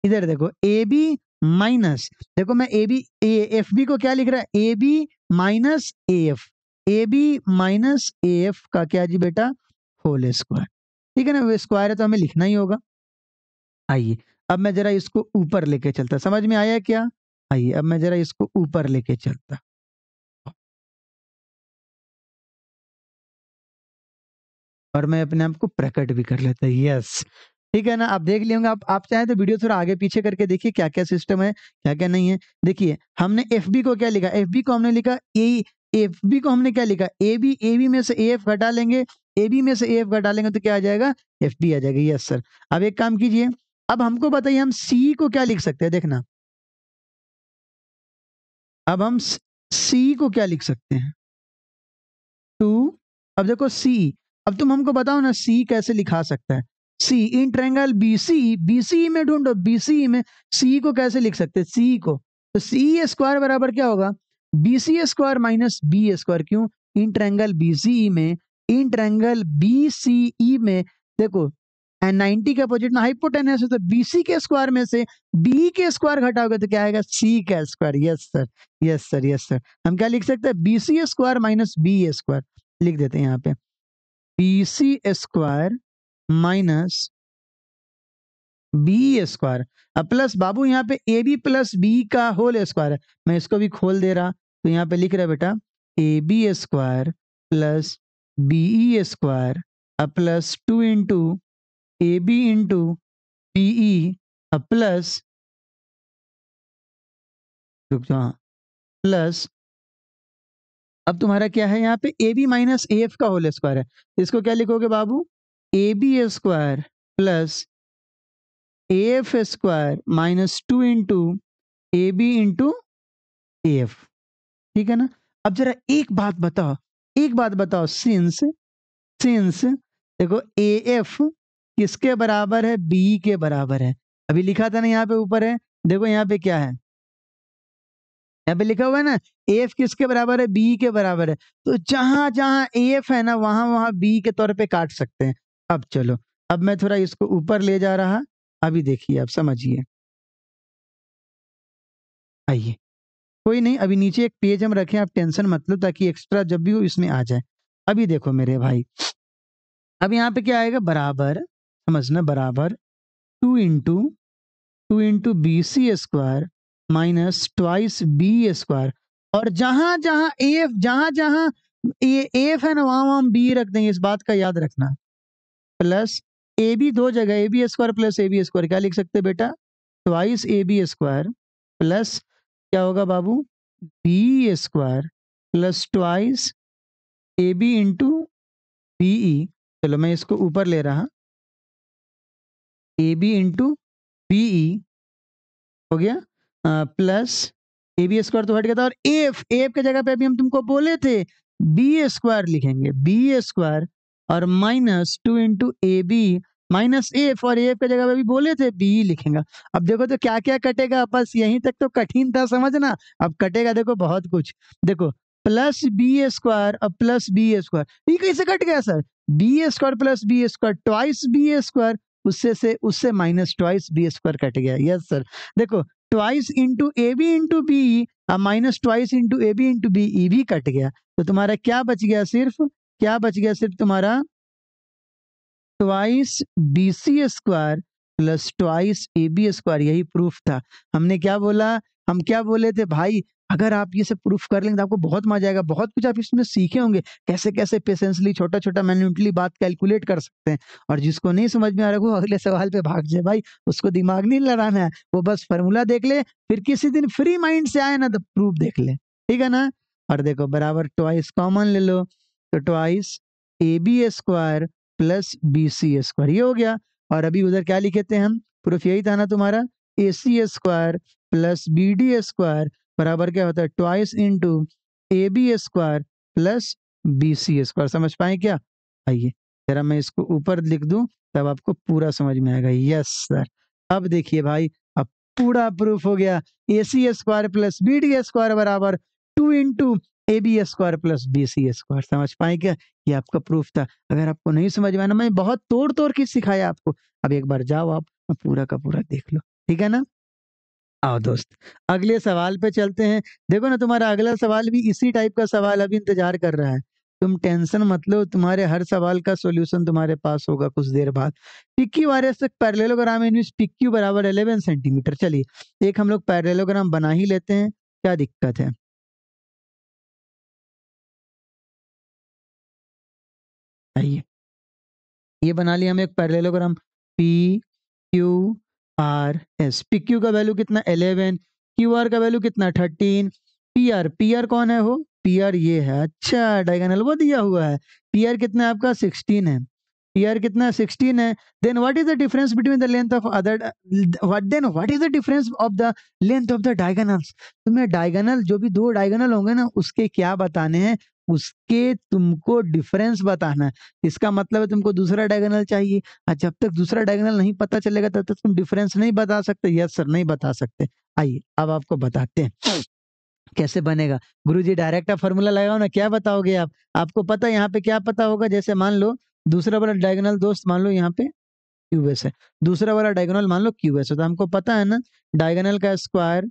इधर देखो ए बी माइनस, देखो मैं ए बी एफ बी को क्या लिख रहा है, A B minus A B minus A F का क्या जी बेटा, होल स्क्वायर, ठीक है ना, वो स्क्वायर है तो हमें लिखना ही होगा। आइए अब मैं जरा इसको ऊपर लेके चलता, समझ में आया क्या, आइए अब मैं जरा इसको ऊपर लेके चलता, और मैं अपने आप को प्रकट भी कर लेता, यस ठीक है ना। आप देख लिए होंगे, आप चाहे तो वीडियो थोड़ा आगे पीछे करके देखिए क्या क्या सिस्टम है, क्या क्या नहीं है। देखिए हमने एफ बी को क्या लिखा, एफ बी को हमने लिखा ए, एफ बी को हमने क्या लिखा, ए बी में से ए एफ घटा लेंगे, ए बी में से ए एफ घटा लेंगे तो क्या आ जाएगा, एफ बी आ जाएगा। Yes sir. अब एक काम कीजिए, अब हमको बताइए हम सी को क्या लिख सकते हैं, देखना अब हम सी को क्या लिख सकते हैं, टू। अब देखो सी, अब तुम हमको बताओ ना सी कैसे लिखा सकता है, सी इन ट्रायंगल बीसी, बीसी में ढूंढो, बीसी में सी को कैसे लिख सकते हैं, सी को, तो सी स्क्वायर बराबर क्या होगा, BC square minus B square. क्यों, इन ट्रायंगल बीसीई में, इन ट्रायंगल बीसीई में देखो 90 के अपोजिट में हाइपोटेनस है, तो बीसी के स्क्वायर में से बी के स्क्वायर घटाओगे तो क्या आएगा, सी का square. Yes sir, yes sir, yes sir. हम क्या लिख सकते हैं, BC square minus B square लिख देते हैं यहाँ पे, B C square minus B square, अब प्लस बाबू यहाँ पे ए बी प्लस बी का होल स्क्वायर है, मैं इसको भी खोल दे रहा, तो यहाँ पे लिख रहा है बेटा A B square plus B E square plus 2 into A B into B E plus, रुक जाओ, प्लस अब तुम्हारा क्या है यहाँ पे A B minus A F का होल स्क्वायर है, इसको क्या लिखोगे बाबू, A B square plus A F square minus 2 into A B into A F, ठीक है ना। अब जरा एक बात बताओ, सिंस सिंस देखो ए एफ किसके बराबर है, बी के बराबर है, अभी लिखा था ना यहाँ पे ऊपर है, देखो यहाँ पे क्या है, यहाँ पे लिखा हुआ है ना, एफ किसके बराबर है, बी के बराबर है, तो जहां जहां एफ है ना वहां वहां बी के तौर पे काट सकते हैं। अब चलो, अब मैं थोड़ा इसको ऊपर ले जा रहा, अभी देखिए आप समझिए, आइए कोई नहीं, अभी नीचे एक पेज हम रखें, आप टेंशन मत लो, ताकि एक्स्ट्रा जब भी हो इसमें आ जाए। अभी देखो मेरे भाई, अब यहाँ पे क्या आएगा, बराबर, समझना, बराबर two into B C square minus twice B square, और जहां जहां एफ है ना वहां वहां हम बी रख देंगे, इस बात का याद रखना, प्लस ए बी दो जगह, A B square plus A B square, क्या लिख सकते हैं बेटा, twice A B square plus क्या होगा बाबू, B square plus twice A B into B E. चलो मैं इसको ऊपर ले रहा, ए बी इंटू बीई हो गया प्लस ए बी स्क्वायर तो हट गया था, और एफ एफ के जगह पे अभी हम तुमको बोले थे बी स्क्वायर लिखेंगे, बी स्क्वायर और minus 2 into A B minus F, और एफ के जगह पे अभी बोले थे बी लिखेंगे। अब देखो तो क्या क्या कटेगा, बस यहीं तक तो कठिन था समझना, अब कटेगा देखो बहुत कुछ। देखो प्लस बी स्क्वायर और प्लस बी स्क्वायर, ये कैसे कट गया sir? B square plus B square twice B square, उससे minus twice B square cut गया। Yes sir. देखो twice into A B into B minus twice into A B into B, E भी cut गया, तो तुम्हारा क्या बच गया? सिर्फ तुम्हारा twice B C square plus twice A B square, यही प्रूफ था। हमने क्या बोला? हम क्या बोले थे भाई, अगर आप ये सब प्रूफ कर लेंगे तो आपको बहुत मजा आएगा, बहुत कुछ आप इसमें सीखे होंगे, कैसे कैसे पेशेंसली छोटा छोटा मैन्युटली बात कैलकुलेट कर सकते हैं। और जिसको नहीं समझ में आ रहा है वो अगले सवाल पे भाग जाए भाई, उसको दिमाग नहीं लड़ाना है, वो बस फॉर्मूला देख ले, फिर किसी दिन फ्री माइंड से आए ना तो प्रूफ देख ले, ठीक है ना? और देखो बराबर ट्वाइस कॉमन ले लो, तो twice A B square plus B C square, ये हो गया। और अभी उधर क्या लिखे थे हम? प्रूफ यही था ना तुम्हारा, A C square plus B D square बराबर क्या होता है? Twice into A B square plus B C square. समझ पाए क्या? आइए जरा मैं इसको ऊपर लिख दूं, तब आपको पूरा समझ में आएगा। Yes sir. अब देखिए भाई, अब पूरा प्रूफ हो गया। A C square plus B D square बराबर 2 into A B square plus B C square. समझ पाए क्या? ये आपका प्रूफ था। अगर आपको नहीं समझ में आना, मैं बहुत तोड़ तोड़ के सिखाया आपको, अब एक बार जाओ आप पूरा का पूरा देख लो, ठीक है ना? आओ दोस्त, अगले सवाल पे चलते हैं। देखो ना, तुम्हारा अगला सवाल भी इसी टाइप का सवाल अभी इंतजार कर रहा है। तुम टेंशन मत लो, तुम्हारे हर सवाल का सॉल्यूशन तुम्हारे पास होगा कुछ देर बाद। PQ आर एस पैरेललोग्राम इन विच PQ बराबर 11 सेंटीमीटर। चलिए एक हम लोग पैरेललोग्राम बना ही लेते हैं, क्या दिक्कत है? आइए ये बना लिया हम एक parallelogram, P Q R S. P Q का वैल्यू कितना? 11। क्यू आर का वैल्यू कितना? 13। पी आर कौन है? हो पी आर ये है, अच्छा डायगोनल वो दिया हुआ है। पी आर कितना है आपका? 16 है। पी आर कितना? 16 है। Then what is the difference between the length of other, what is the difference of the length of the diagonals? तुम्हें डायगोनल, जो भी दो डायगोनल होंगे ना, उसके क्या बताने हैं? उसके तुमको डिफरेंस बताना है। इसका मतलब है तुमको दूसरा डायगोनल चाहिए, और जब तक दूसरा डायगोनल नहीं पता चलेगा तब तक तुम डिफरेंस नहीं बता सकते। यस सर, नहीं बता सकते। आइए अब आपको बताते हैं कैसे बनेगा। गुरुजी डायरेक्ट आप फॉर्मूला लगाओ ना, क्या बताओगे आप? आपको पता है यहाँ पे क्या पता होगा? जैसे मान लो दूसरा वाला डायगोनल दोस्त, मान लो यहाँ पे क्यूएस है, दूसरा वाला डायगोनल मान लो क्यूएस है, तो हमको पता है ना डायगोनल का square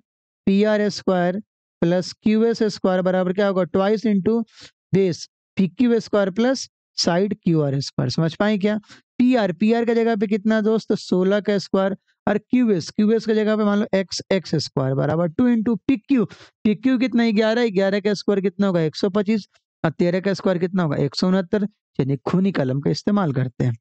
P R square plus QS square बराबर क्या होगा? Twice into base P Q square plus side Q R square. समझ पाए क्या? पी आर का जगह पे कितना दोस्त? 16 का स्क्वायर, और क्यूएस की जगह पे मान लो एक्स स्क्वायर बराबर 2 इंटू पी क्यू कितना? 11, 11 का स्क्वायर कितना होगा? 125, और 13 का स्क्वायर कितना होगा? 169। चलिए खूनी कलम का इस्तेमाल करते हैं।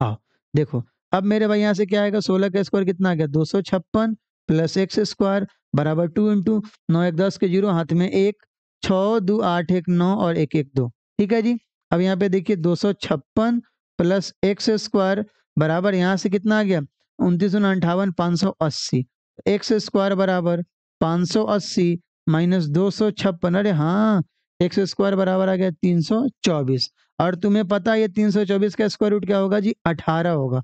हाँ देखो, अब मेरे भाई यहाँ से क्या आएगा? 16 का स्क्वायर कितना आ गया? 256 प्लस एक्स स्क्वायर बराबर 2 इंटू 9 1 10 के जीरो, हाथ में एक, 6 2 8 1 9 और 1 1 2। ठीक है जी। अब यहाँ पे देखिए 256 प्लस एक्स स्क्वायर बराबर यहाँ से कितना आ गया? 29 580। एक्स स्क्वायर बराबर 580 माइनस 256, अरे हाँ, एक्स स्क्वायर बराबर आ गया 324। और तुम्हें पता है ये 324 का स्क्वायर रूट क्या होगा जी? 18 होगा।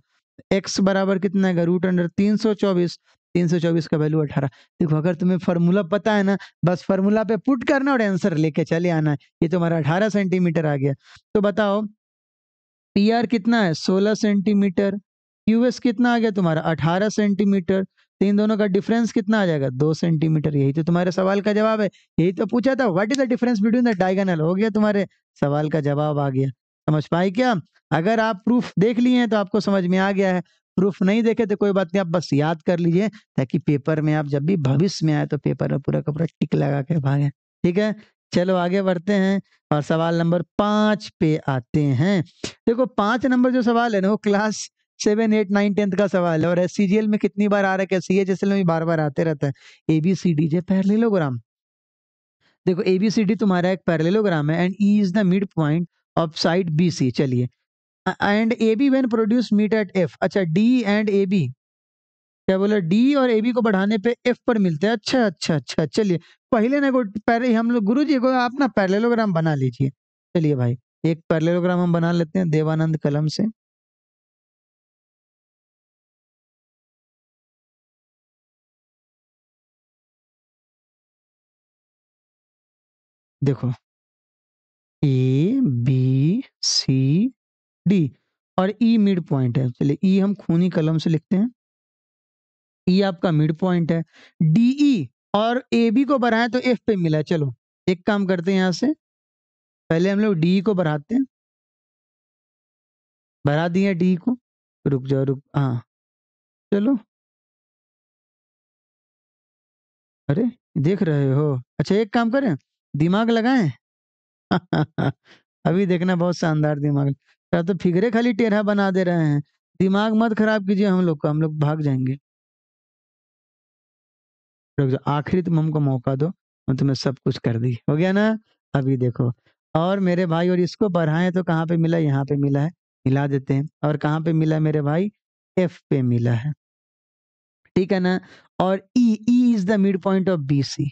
एक्स बराबर कितना है? रूट अंडर 324, 324 का वैल्यू 18। देखो अगर तुम्हें फॉर्मूला पता है ना, बस फॉर्मूला पे पुट करना और आंसर लेके चले आना है। ये तुम्हारा 18 सेंटीमीटर आ गया। तो बताओ पी आर कितना है? 16 सेंटीमीटर। क्यूएस कितना आ गया तुम्हारा? 18 सेंटीमीटर। तो इन दोनों का डिफरेंस कितना आ जाएगा? 2 सेंटीमीटर। यही तो तुम्हारे सवाल का जवाब है। यही तो पूछा था, what is the difference between the diagonal. हो गया, तुम्हारे सवाल का जवाब आ गया। समझ पाए क्या? अगर आप प्रूफ देख लिए हैं तो आपको समझ में आ गया है, प्रूफ नहीं देखे तो कोई बात नहीं, आप बस याद कर लीजिए, ताकि पेपर में आप जब भी भविष्य में आए तो पेपर में पूरा का पूरा टिक लगा के भागे। ठीक है, चलो आगे बढ़ते हैं और सवाल नंबर 5 पे आते हैं। देखो 5 नंबर जो सवाल है ना, वो क्लास 7 8 9 10th का सवाल है, और एससीजीएल में कितनी बार आ रहा है, क्या सीएचएसएल में भी बार बार आते रहता है। एबीसीडी जे पैरेललोग्राम। देखो एबीसीडी तुम्हारा एक पैरेललोग्राम है, and E is the mid point of side BC. चलिए and A B when produce meet at F. अच्छा, डी एंड ए बी, क्या बोला, डी और ए बी को बढ़ाने पे एफ पर मिलते हैं। अच्छा अच्छा अच्छा, चलिए पहले ना को पहले हम लोग, गुरु जी को आप ना पैरेललोग्राम बना लीजिए। चलिए भाई, एक पैरेललोग्राम हम बना लेते हैं देवानंद कलम से। देखो, ए बी सी डी और ई मिड पॉइंट है। चलिए ई हम खूनी कलम से लिखते हैं, ई आपका मिड पॉइंट है। डीई और ए बी को बढ़ाएं तो एफ पे मिला है। चलो एक काम करते हैं, यहाँ से पहले हम लोग डी को बढ़ाते हैं, बढ़ा दिए डी को। रुक जाओ, रुक, हाँ चलो। अरे देख रहे हो, अच्छा एक काम करें, दिमाग लगाएं। अभी देखना बहुत शानदार दिमाग, या तो फिगरे खाली टेढ़ा बना दे रहे हैं। दिमाग मत खराब कीजिए हम लोग का, हम लोग भाग जाएंगे। रुक जाओ, आखिरी तुम हमको मौका दो, हम तुम्हें सब कुछ कर दी, हो गया ना। अभी देखो, और मेरे भाई, और इसको बढ़ाएं तो कहाँ पे मिला, यहाँ पे मिला है, मिला देते हैं। और कहाँ पे मिला है मेरे भाई, एफ पे मिला है, ठीक है ना। और E, E is the mid point of B C.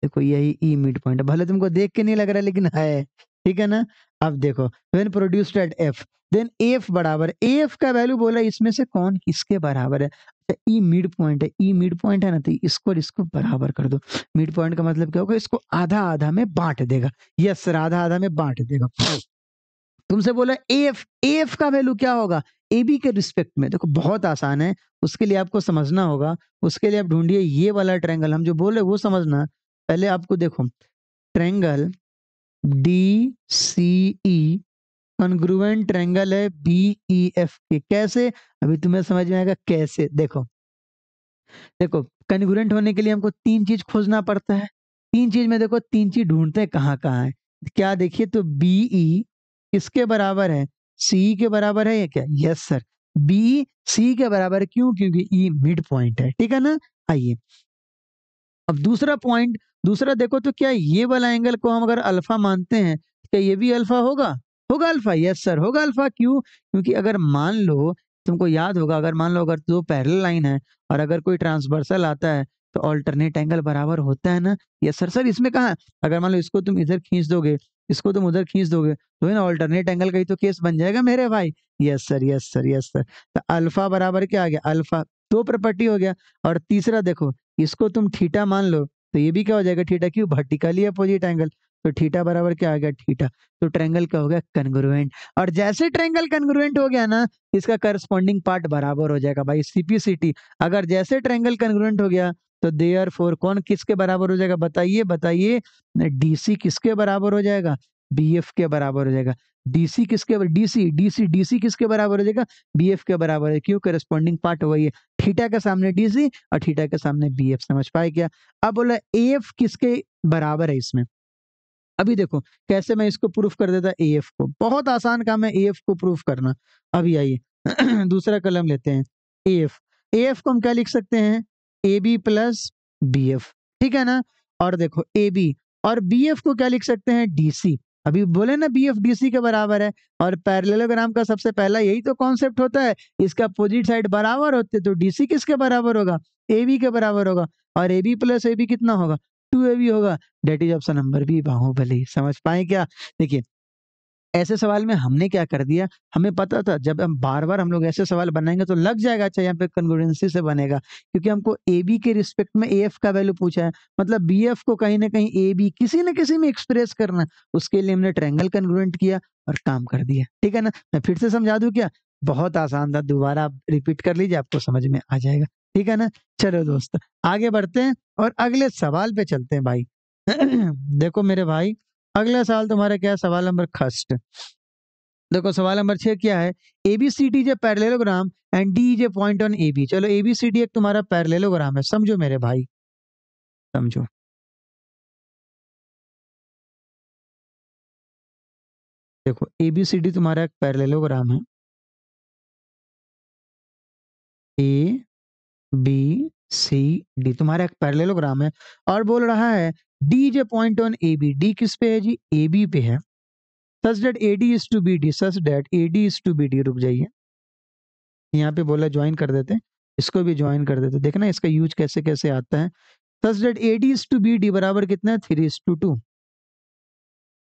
देखो यही ई मिड पॉइंट है, भले तुमको देख के नहीं लग रहा लेकिन है, ठीक है ना। अब देखो, when produced at F, then F बराबर, एफ का वैल्यू बोला इसमें से कौन किसके बराबर है। ई मिड पॉइंट है, ई मिड पॉइंट है ना, तो इसको और इसको बराबर कर दो। मिड पॉइंट का मतलब क्या होगा, इसको आधा आधा में बांट देगा। यस सर, आधा आधा में बांट देगा। तुमसे बोला एफ, एफ का वैल्यू क्या होगा ए बी के रिस्पेक्ट में। देखो बहुत आसान है, उसके लिए आपको समझना होगा। उसके लिए आप ढूंढिए ये वाला ट्रायंगल, हम जो बोले वो समझना। पहले आपको देखो, ट्रायंगल डी सी ई कॉन्ग्रुएंट ट्रायंगल है बी ई एफ के। कैसे, अभी तुम्हें समझ में आएगा कैसे। देखो देखो, कन्ग्रुएंट होने के लिए हमको तीन चीज खोजना पड़ता है। तीन चीज में देखो, तीन चीज ढूंढते हैं कहाँ कहाँ है। क्या देखिए, तो बी ई किसके बराबर है, सी के बराबर है ये क्या, यस सर, बी सी के बराबर है। क्यों, क्योंकि ई मिड पॉइंट है, ठीक है ना। आइए अब दूसरा पॉइंट, दूसरा देखो तो क्या ये वाला एंगल को हम अगर अल्फा मानते हैं, क्या ये भी अल्फा होगा, होगा अल्फा, यस सर होगा अल्फा। क्यों, क्योंकि अगर मान लो, तुमको याद होगा, अगर मान लो अगर दो पैरेलल लाइन है और अगर कोई ट्रांसवर्सल आता है तो ऑल्टरनेट एंगल बराबर होता है ना। यस सर, सर इसमें कहा, अगर मान लो इसको तुम इधर खींच दोगे, इसको तुम उधर खींच दोगे, तो है ना ऑल्टरनेट एंगल का ही तो केस बन जाएगा मेरे भाई। Yes sir, yes sir, yes sir. तो अल्फा बराबर क्या आ गया, अल्फा, दो प्रॉपर्टी हो गया। और तीसरा देखो, इसको तुम थीटा मान लो, तो ये भी क्या हो जाएगा थीटा, क्यों, वर्टिकली अपोजिट एंगल। तो थीटा बराबर क्या आ गया, थीटा। तो ट्रायंगल क्या हो गया, कन्ग्रुएंट। और जैसे ट्रायंगल कन्ग्रुएंट हो गया ना, इसका करस्पॉन्डिंग पार्ट बराबर हो जाएगा भाई, सीपीसीटी। अगर जैसे ट्रायंगल कन्ग्रुएंट हो गया तो देयरफॉर कौन किसके बराबर हो जाएगा, बताइए बताइए, डीसी किसके बराबर हो जाएगा, बीएफ के बराबर हो जाएगा। डीसी किसके, डीसी डीसी डीसी किसके बराबर हो जाएगा, बीएफ के बराबर है। क्यों, करस्पॉन्डिंग पार्ट वही है, थीटा के सामने डीसी और थीटा के सामने बीएफ। समझ पाए क्या। अब बोला एएफ किसके बराबर है इसमें। अभी देखो कैसे मैं इसको प्रूफ कर देता एएफ को, बहुत आसान काम है एएफ को प्रूफ करना। अभी आइए दूसरा कलम लेते हैं, एएफ। एएफ को हम क्या लिख सकते हैं, A B plus B F, ठीक है ना। और देखो ए बी और बी एफ को क्या लिख सकते हैं, डीसी। अभी बोले ना बी एफ डी सी के बराबर है। और पैरेललोग्राम का सबसे पहला यही तो कॉन्सेप्ट होता है, इसका अपोजिट साइड बराबर होते तो डीसी किसके बराबर होगा, ए बी के बराबर होगा। और A B plus A B कितना होगा, टू ए बी होगा। That is option number B, Baahubali. समझ पाए क्या। देखिए ऐसे सवाल में हमने क्या कर दिया, हमें पता था जब हम बार बार हम लोग ऐसे सवाल बनाएंगे तो लग जाएगा, अच्छा यहाँ पे कन्ग्रुएंसी से बनेगा, क्योंकि हमको ए बी के रिस्पेक्ट में ए एफ का वैल्यू पूछा है। मतलब बी एफ को कहीं ना कहीं ए बी किसी न किसी में एक्सप्रेस करना है। उसके लिए हमने ट्रायंगल कन्ग्रुएंट किया और काम कर दिया, ठीक है ना। मैं फिर से समझा दूं क्या, बहुत आसान था, दोबारा आप रिपीट कर लीजिए, आपको समझ में आ जाएगा, ठीक है ना। चलो दोस्त आगे बढ़ते हैं और अगले सवाल पे चलते हैं भाई। देखो मेरे भाई, अगला सवाल तुम्हारा क्या है, सवाल नंबर खस्ट। देखो सवाल नंबर 6 क्या है, ABCD is a parallelogram and D is a point on AB. चलो एबीसीडी एक तुम्हारा पैरेललोग्राम है, समझो मेरे भाई, समझो। देखो एबीसीडी तुम्हारा एक पैरेललोग्राम है, ए बी सी डी तुम्हारा एक पैरेललोग्राम है। और बोल रहा है D is a point on A B, D किस पे है जी, ए बी पे है। Such that AD is to B D, such that AD is to B D. रुक जाइए, यहाँ पे बोला ज्वाइन कर देते, इसको भी ज्वाइन कर देते, देखना इसका यूज कैसे कैसे आता है। Such that AD is to B D बराबर कितना है, 3:2।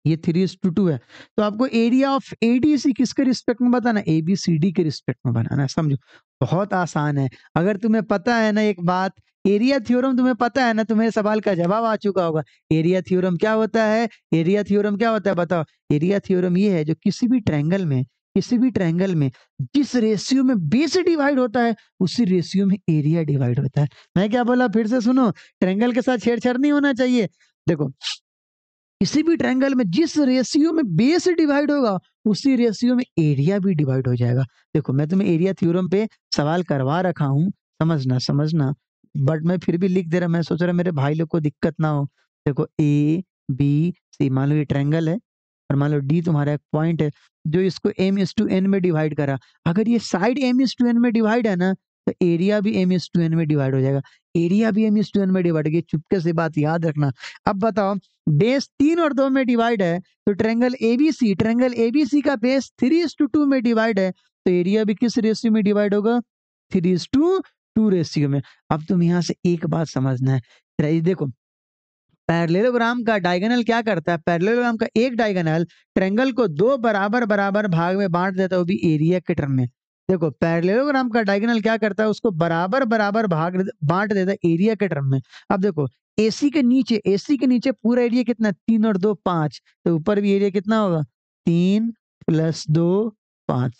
ये 3:2 है। तो आपको एरिया ऑफ एडीसी किसके रिस्पेक्ट में बताना, एबीसीडी के रिस्पेक्ट में बनाना। समझो बहुत आसान है। अगर तुम्हें पता है ना एक बात, एरिया थ्योरम तुम्हें पता है ना, तुम्हें सवाल का जवाब आ चुका होगा। एरिया थ्योरम क्या होता है, एरिया थ्योरम क्या होता है बताओ। एरिया थ्योरम ये है जो किसी भी ट्रायंगल में जिस रेशियो में बेस डिवाइड होता है उसी रेशियो में एरिया डिवाइड होता है। मैं क्या बोला फिर से सुनो, ट्रायंगल के साथ छेड़छाड़ नहीं होना चाहिए। देखो किसी भी ट्रायंगल में जिस रेशियो में बेस डिवाइड होगा उसी रेशियो में एरिया भी डिवाइड हो जाएगा। देखो मैं तुम्हें एरिया थ्योरम पे सवाल करवा रखा हूँ, समझना, बट मैं फिर भी लिख दे रहा। मैं सोच रहा मेरे भाई लोग को दिक्कत ना हो। देखो ए बी सी, मान लो ये ट्रायंगल है और मान लो डी तुम्हारा एक पॉइंट है जो इसको m/n में डिवाइड करा। अगर ये साइड m/n में डिवाइड है ना तो एरिया भी m/n में डिवाइड हो जाएगा। एरिया भी m/n में डिवाइड होगी, चुपके से बात याद रखना। अब बताओ बेस 3 और 2 में डिवाइड है तो ट्रायंगल एबीसी का बेस 3:2 में डिवाइड है तो एरिया भी किस रेशियो में डिवाइड होगा, 3:2 रेशियो में। अब तुम यहाँ से एक बात समझना है, देखो पैरेललोग्राम का डायगोनल क्या करता है, पैरेललोग्राम का एक डायगोनल ट्रायंगल को 2 बराबर बराबर भाग में बांट देता है, वो भी एरिया के टर्म में। देखो पैरेललोग्राम का डायगोनल क्या करता है, उसको बराबर बराबर भाग बांट देता है एरिया के टर्म में। अब देखो एसी के नीचे पूरा एरिया कितना, 3 और 2 5, तो ऊपर भी एरिया कितना होगा, 3 + 2 5।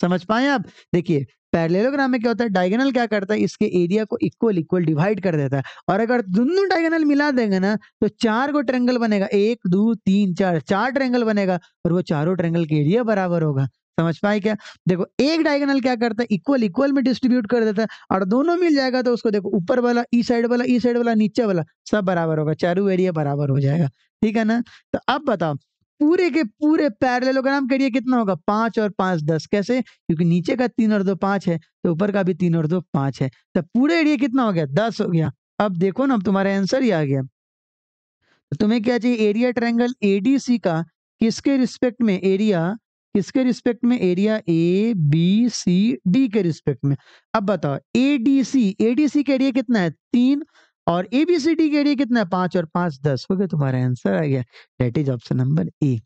समझ पाए आप। देखिए पैरेललोग्राम में क्या होता है, डायगोनल क्या करता है, इसके एरिया को इक्वल डिवाइड कर देता है। और अगर दोनों डायगोनल मिला देंगे ना तो 4 को ट्रायंगल बनेगा, 1 2 3 4 ट्रायंगल बनेगा और वो चारों ट्रायंगल के एरिया बराबर होगा। समझ पाए क्या। देखो एक डायगोनल क्या करता है, इक्वल में डिस्ट्रीब्यूट कर देता है और दोनों मिल जाएगा तो उसको देखो ऊपर वाला ई साइड वाला नीचे वाला सब बराबर होगा, चारों एरिया बराबर हो जाएगा। ठीक है ना। तो अब बताओ पूरे के पूरे पैरेललोग्राम के एरिया कितना होगा, 5 और 5 10। कैसे, क्योंकि नीचे का 3 और 2 5 है तो ऊपर का भी 3 और 2 5 है, तो पूरे एरिया कितना हो गया, 10 हो गया। अब देखो ना, अब तुम्हारा आंसर ही आ गया। तो तुम्हें क्या चाहिए, एरिया ट्रायंगल एडीसी का किसके रिस्पेक्ट में area A B C D के रिस्पेक्ट में। अब बताओ एडीसी का एरिया कितना है, 3 और एबीसीडी का एरिया कितना है, 5 और 5 10 हो गया। तुम्हारा आंसर आ गया, दैट इज ऑप्शन नंबर ए।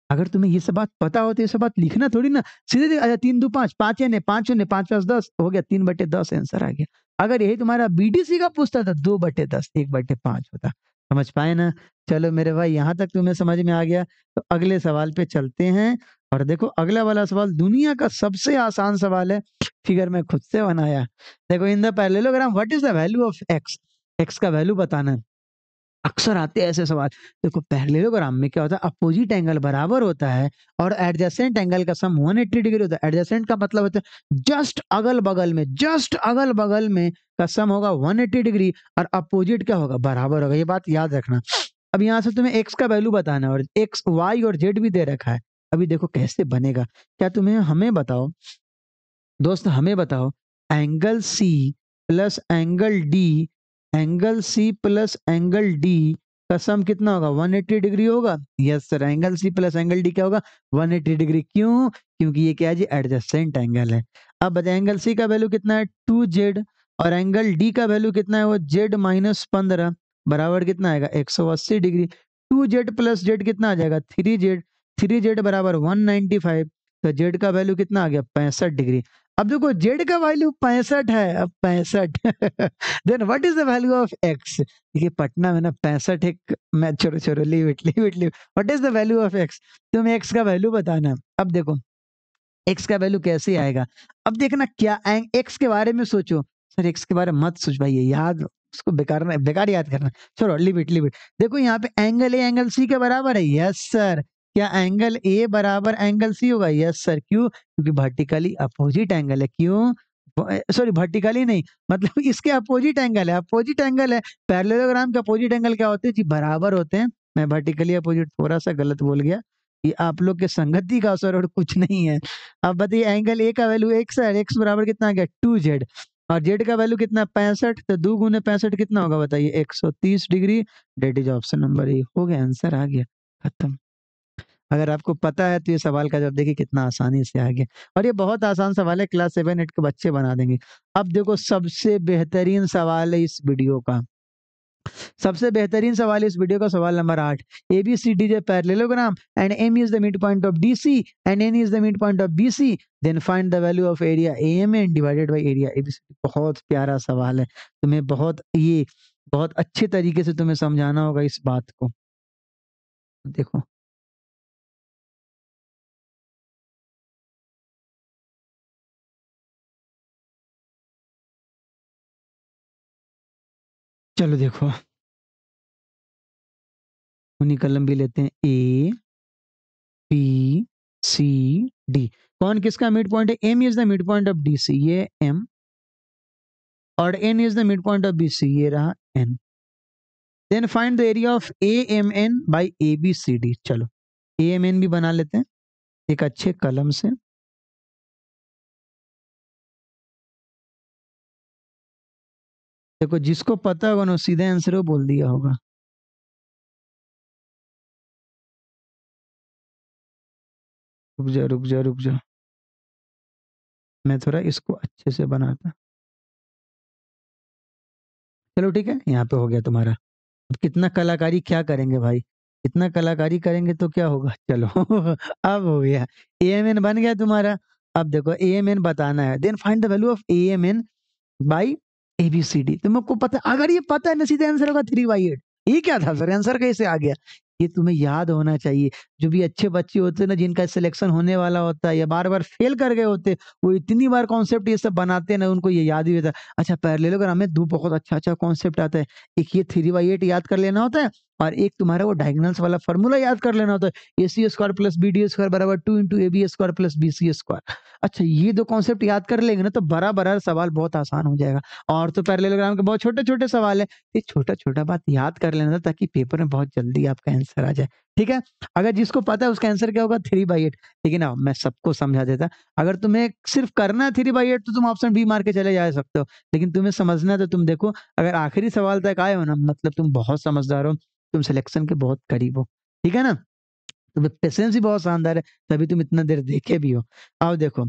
अगर तुम्हें ये सब बात पता हो तो ये सब बात लिखना थोड़ी ना, सीधे अच्छा 3 2 5 5 है 5 5 5 10 हो गया, 3/10 आंसर आ गया। अगर यही तुम्हारा बीडीसी का पूछता था 2/10 1/5 होता। समझ पाए ना। चलो मेरे भाई यहाँ तक तुम्हें समझ में आ गया, तो अगले सवाल पे चलते हैं। और देखो अगला वाला सवाल दुनिया का सबसे आसान सवाल है, फिगर मैं खुद से बनाया। देखो in the parallelogram what is the value of x, x का वैल्यू बताना है। अक्सर आते हैं ऐसे सवाल। देखो पैरेललोग्राम में क्या होता है, अपोजिट एंगल बराबर होता है और एडजेसेंट एंगल का सम 180 डिग्री होता है। एडजेसेंट का मतलब होता है जस्ट अगल बगल में का सम होगा 180 डिग्री और अपोजिट क्या होगा, बराबर होगा। ये बात याद रखना। अब यहाँ से तुम्हें एक्स का वैल्यू बताना है और एक्स वाई और जेड भी दे रखा है। अभी देखो कैसे बनेगा, क्या तुम्हें हमें बताओ दोस्त, हमें बताओ angle C plus angle D का सम कितना होगा, 180 डिग्री होगा। Yes sir, angle C plus angle D क्या होगा, 180 डिग्री। क्यों, क्योंकि ये क्या है जी, एडजेसेंट एंगल है। अब बताए एंगल सी का वैल्यू कितना है 2z और एंगल डी का वैल्यू कितना है, वो z-15 बराबर कितना आएगा 180 डिग्री। 2z प्लस जेड कितना आ जाएगा 3z बराबर 195, तो जेड का वैल्यू कितना आ गया 65 डिग्री। अब देखो जेड का वैल्यू 65 है, अब 65 then what is the value of x. देखिए पटना में ना 65 एक, मैं छोड़ो leave it what is the value of x, तुम्हें एक्स का वैल्यू बताना है। अब देखो एक्स का वैल्यू कैसे आएगा, अब देखना क्या एक्स के बारे में सोचो। सर एक्स के बारे में मत सोच भाई, याद उसको बेकार याद करना, छोड़ो लीव इट। देखो यहाँ पे एंगल ए एंगल सी के बराबर है, यस सर। क्या एंगल ए बराबर एंगल सी होगा, यस सर। क्यों, क्योंकि वर्टिकली अपोजिट एंगल है। क्यों, सॉरी वर्टिकली नहीं, मतलब इसके अपोजिट एंगल है। पैरेललोग्राम के अपोजिट एंगल क्या होते हैं जी, बराबर होते हैं। मैं वर्टिकली अपोजिट थोड़ा सा गलत बोल गया, ये आप लोग के संगति का असर और कुछ नहीं है। अब बताइए एंगल ए का वैल्यू एक्स है, एक्स बराबर कितना आ गया 2z और जेड का वैल्यू कितना 65, तो 2 गुने 65 कितना होगा बताइए 130 degree. That is option number A. हो गया, आंसर आ गया, खत्म। अगर आपको पता है तो ये सवाल का जवाब देखिए कितना आसानी से आ गया। और ये बहुत आसान सवाल है, क्लास 7-8 के बच्चे बना देंगे। अब देखो सबसे बेहतरीन सवाल है इस वीडियो का, सबसे बेहतरीन सवाल है इस वीडियो का, सवाल number 8। ABCD is a parallelogram and M is the midpoint of DC and N is the midpoint of BC, then find the value of area AMN divided by area ABCD। बहुत प्यारा सवाल है, तुम्हें बहुत अच्छे तरीके से तुम्हें समझाना होगा इस बात को। देखो चलो देखो, उन्हीं कलम भी लेते हैं। ABCD, कौन किसका मिड पॉइंट है? M is the mid point of DC, ये M, और N is the mid point of BC, ये रहा N। Then find the area of AMN by ABCD। चलो AMN भी बना लेते हैं एक अच्छे कलम से। देखो जिसको पता होगा ना सीधे आंसर वो बोल दिया होगा। रुक जा रुक जा रुक जा, मैं थोड़ा इसको अच्छे से बनाता। चलो ठीक है, यहाँ पे हो गया तुम्हारा। अब कितना कलाकारी क्या करेंगे भाई, इतना कलाकारी करेंगे तो क्या होगा। चलो अब हो गया, AMN बन गया तुम्हारा। अब देखो AMN बताना है, then find the value of AMN by ABCD। तुमको पता, अगर ये पता है ना सीधे आंसर होगा 3/8। ये क्या था सर, आंसर कैसे आ गया? ये तुम्हें याद होना चाहिए। जो भी अच्छे बच्चे होते हैं ना, जिनका सिलेक्शन होने वाला होता है या बार बार फेल कर गए होते, वो इतनी बार कॉन्सेप्ट ये सब बनाते हैं ना, उनको ये याद ही रहता है। अच्छा पैरेललोग्राम में दो बहुत अच्छा अच्छा कॉन्सेप्ट आता है। एक ये 3/8 याद कर लेना होता है, और एक तुम्हारा वो डायगोनल्स वाला फॉर्मूला याद कर लेना होता है, AC² प्लस BD² बराबर 2 × AB² प्लस BC²। अच्छा ये दो कॉन्सेप्ट याद कर लेंगे ना, तो बड़ा बड़ा सवाल बहुत आसान हो जाएगा। और तो पैरेललोग्राम के बहुत छोटे छोटे सवाल है, ये छोटा छोटा बात याद कर लेना ताकि पेपर में बहुत जल्दी आपका आंसर आ जाए। ठीक है, अगर जिसको पता है उसका आंसर क्या होगा 3/8। लेकिन आओ मैं सबको समझा देता, अगर तुम्हें सिर्फ करना है 3/8 तो तुम ऑप्शन बी मार के चले जा सकते हो। लेकिन तुम्हें समझना है तो तुम देखो, अगर आखिरी सवाल तक आए हो ना, मतलब तुम बहुत समझदार हो, तुम सिलेक्शन के बहुत करीब हो। ठीक है ना, तुम्हें पेशेंस भी बहुत शानदार है, तभी तुम इतना देर देखे भी हो। आओ देखो,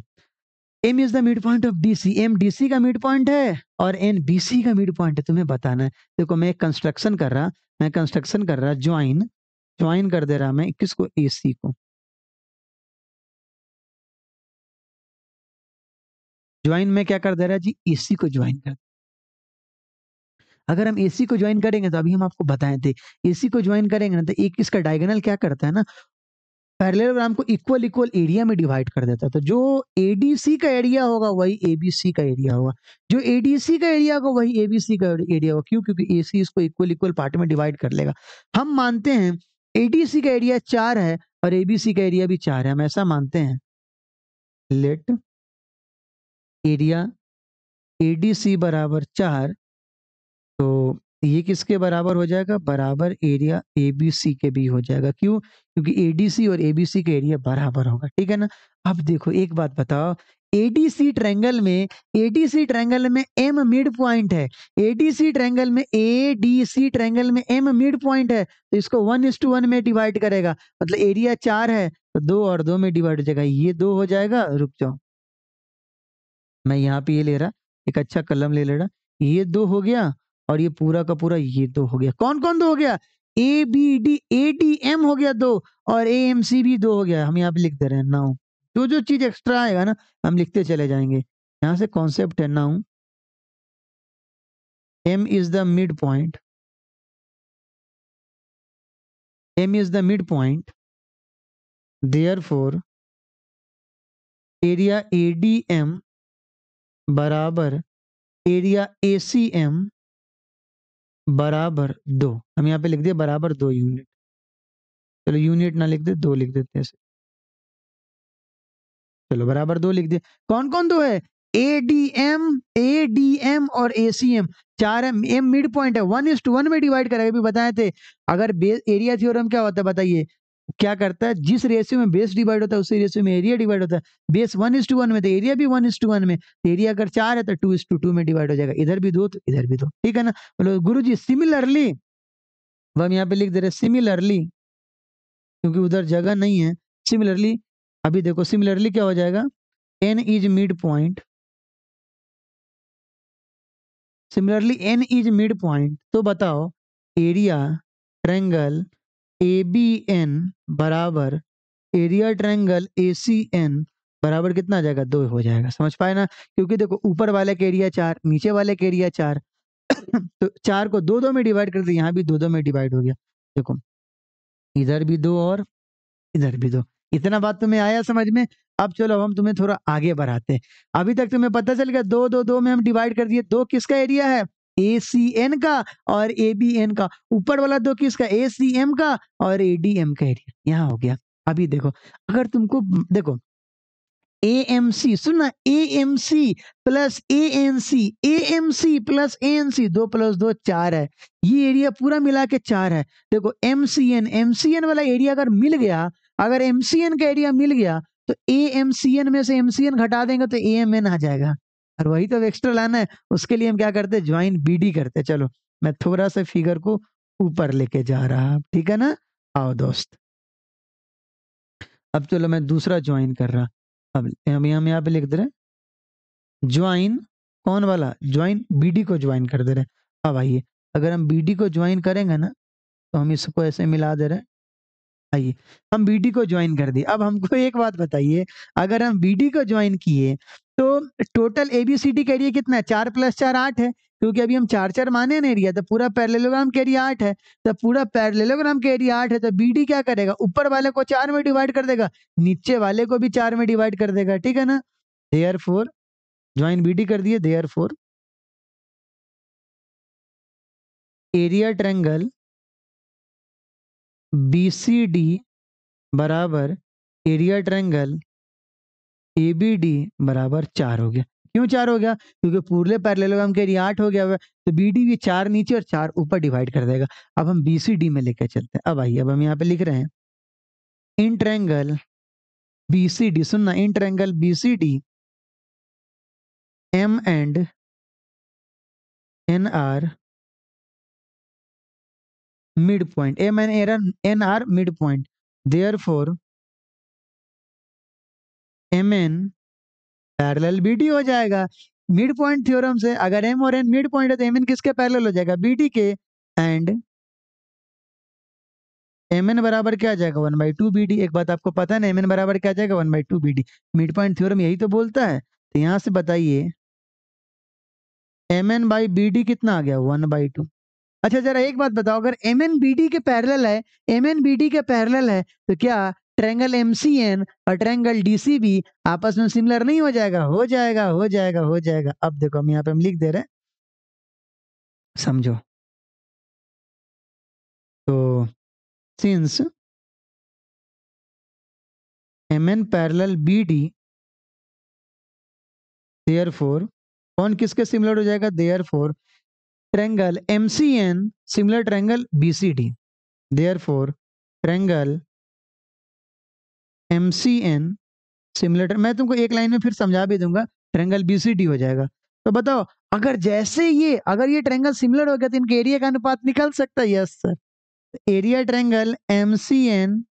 M is the mid point of DC, M DC का मिड पॉइंट है और N BC का मिड पॉइंट है, तुम्हें बताना है। देखो मैं कंस्ट्रक्शन कर रहा ज्वाइन ज्वाइन कर दे रहा मैं किसको, AC को। ज्वाइन में क्या कर दे रहा है जी, AC को ज्वाइन कर। अगर हम AC को ज्वाइन करेंगे तो अभी हम आपको बताए थे, AC को ज्वाइन करेंगे ना तो एक इसका डायगोनल क्या करता है ना, पैरेललोग्राम को इक्वल इक्वल एरिया में डिवाइड कर देता है। तो जो ADC का एरिया होगा वही ABC का एरिया होगा, जो ADC का एरिया होगा वही ABC का एरिया होगा। क्यों? क्योंकि AC इसको इक्वल इक्वल पार्ट में डिवाइड कर लेगा। हम मानते हैं ADC का एरिया 4 है और ABC का एरिया भी 4 है, हम ऐसा मानते हैं। लेट एरिया ADC बराबर 4, तो ये किसके बराबर हो जाएगा, बराबर एरिया ABC के भी हो जाएगा। क्यों? क्योंकि ADC और ABC का एरिया बराबर होगा। ठीक है ना। अब देखो एक बात बताओ, ADC ट्रायंगल में M मिड पॉइंट है, ADC ट्रायंगल में M मिड पॉइंट है, तो इसको 1:1 में डिवाइड करेगा। मतलब एरिया 4 है तो 2 और 2 में डिवाइड हो जाएगा, ये 2 हो जाएगा। रुक जाओ, मैं यहाँ पे ये ले रहा, एक अच्छा कलम ले रहा, ये 2 हो गया और ये पूरा का पूरा ये 2 हो गया। कौन कौन 2 हो गया, ADM हो गया 2 और AMC भी 2 हो गया। हम यहाँ पे लिख दे रहे हैं नाउ, जो जो चीज एक्स्ट्रा आएगा ना हम लिखते चले जाएंगे। यहाँ से कॉन्सेप्ट है now, M is the midpoint, M is the midpoint, therefore area ADM बराबर एरिया ACM बराबर 2। हम यहाँ पे लिख दिए बराबर 2 यूनिट। चलो यूनिट ना लिख दे, 2 लिख देते हैं ऐसे। चलो बराबर 2 लिख दिए। कौन कौन 2 है, ADM और ACM 4 है। M मिड पॉइंट है, 1:1 में डिवाइड करेगा, भी बताए थे। अगर बेस एरिया थ्योरम क्या होता है बताइए, क्या करता है, जिस रेशियो में बेस डिवाइड होता है उसी रेशियो में एरिया डिवाइड होता है। बेस 1:1 में तो एरिया भी 1:1 में, एरिया अगर 4 है तो 2:2 में डिवाइड हो जाएगा। इधर भी 2 तो इधर भी 2। ठीक है ना। बोलो गुरु जी सिमिलरली, वो हम यहाँ पे लिख दे रहे सिमिलरली क्योंकि उधर जगह नहीं है। सिमिलरली अभी देखो, सिमिलरली क्या हो जाएगा, N is mid point, similarly N is mid point, तो बताओ area triangle A B N बराबर area triangle A C N बराबर कितना आ जाएगा, 2 हो जाएगा। समझ पाए ना, क्योंकि देखो ऊपर वाले का एरिया 4, नीचे वाले का एरिया 4, तो 4 को 2 2 में डिवाइड कर दिया, यहाँ भी 2 2 में डिवाइड हो गया। देखो इधर भी 2 और इधर भी 2। इतना बात तुम्हें आया समझ में। अब चलो, अब हम तुम्हें थोड़ा आगे बढ़ाते हैं। अभी तक तुम्हें पता चल गया 2 2 2 में हम डिवाइड कर दिए। 2 किसका एरिया है, ए सी एन का और ए बी एन का। ऊपर वाला 2 किसका, ए सी एम का और ए डी एम का एरिया। यहाँ हो गया। अभी देखो, अगर तुमको देखो ए एम सी, सुनना, A M C plus A N C, A M C plus A N C, 2 + 2 4 है। ये एरिया पूरा मिला के 4 है। देखो एम सी एन वाला एरिया अगर मिल गया, अगर एम सी एन का एरिया मिल गया, तो ए एम सी एन में से एम सी एन घटा देंगे तो ए एम एन आ जाएगा। और वही तो एक्स्ट्रा लाना है, उसके लिए हम क्या करते हैं, ज्वाइन बी डी करते हैं। चलो मैं थोड़ा सा फिगर को ऊपर लेके जा रहा, ठीक है ना। आओ दोस्त, अब चलो मैं दूसरा ज्वाइन कर रहा। अब हम यहाँ पे लिख दे रहे ज्वाइन, कौन वाला ज्वाइन, बीडी को ज्वाइन कर दे रहे। अब आइए, अगर हम बीडी को ज्वाइन करेंगे ना, तो हम इसको ऐसे मिला दे रहे हैं। आइए, हम बीडी को ज्वाइन कर दिए। अब हमको एक बात बताइए, अगर हम बीडी को ज्वाइन किए तो टोटल एबीसीडी का एरिया कितना है, 4 + 4 8 है। क्योंकि अभी हम 4 4 माने ना एरिया, तो पूरा पैरेललोग्राम का एरिया 8 है। तो पूरा पैरेललोग्राम का एरिया 8 है, तो बीडी क्या करेगा, ऊपर वाले को 4 में डिवाइड कर देगा, नीचे वाले को भी 4 में डिवाइड कर देगा, ठीक है ना। देयरफॉर ज्वाइन बीडी कर दिए, देयरफॉर एरिया ट्रायंगल बीसीडी बराबर एरिया ट्रायंगल एबीडी बराबर 4 हो गया। क्यों 4 हो गया, क्योंकि पूरे पैरेललोग्राम के एरिया 8 हो गया हुआ है, तो बीडी भी 4 नीचे और 4 ऊपर डिवाइड कर देगा। अब हम बीसीडी में लेकर चलते हैं। अब आइए, अब हम यहाँ पे लिख रहे हैं इन ट्रायंगल बीसीडी, सुनना, in triangle BCD M and N are mid point, M and N are mid point, therefore M N parallel BD हो जाएगा। मिड पॉइंट थ्योरम से अगर एम और एन मिड पॉइंट है, तो एम एन किसके parallel हो जाएगा, बीडी के। एंड एम एन बराबर क्या आ जाएगा, 1/2 बी डी। एक बात आपको पता है ना, एम एन बराबर क्या आ जाएगा, 1/2 B D. Mid point theorem यही तो बोलता है। तो यहाँ से बताइए M N by B D कितना आ गया, 1/2। अच्छा जरा एक बात बताओ, अगर एम एन बी डी के पैरेलल है, एम एन बी डी के पैरेलल है, तो क्या ट्रायंगल एम सी एन और ट्रायंगल डी सी बी आपस में सिमिलर नहीं हो जाएगा, हो जाएगा, हो जाएगा, हो जाएगा। अब देखो हम यहाँ पे हम लिख दे रहे हैं, समझो। तो since M N parallel B D, therefore कौन किसके सिमिलर हो जाएगा, therefore triangle MCN similar triangle BCD, therefore triangle MCN similar, मैं तुमको एक लाइन में फिर समझा भी दूंगा, ट्रायंगल बीसीडी हो जाएगा। तो बताओ, अगर जैसे ये अगर ये ट्रायंगल सिमिलर हो गया, तो इनके एरिया का अनुपात निकल सकता है, yes sir. Area triangle MCN,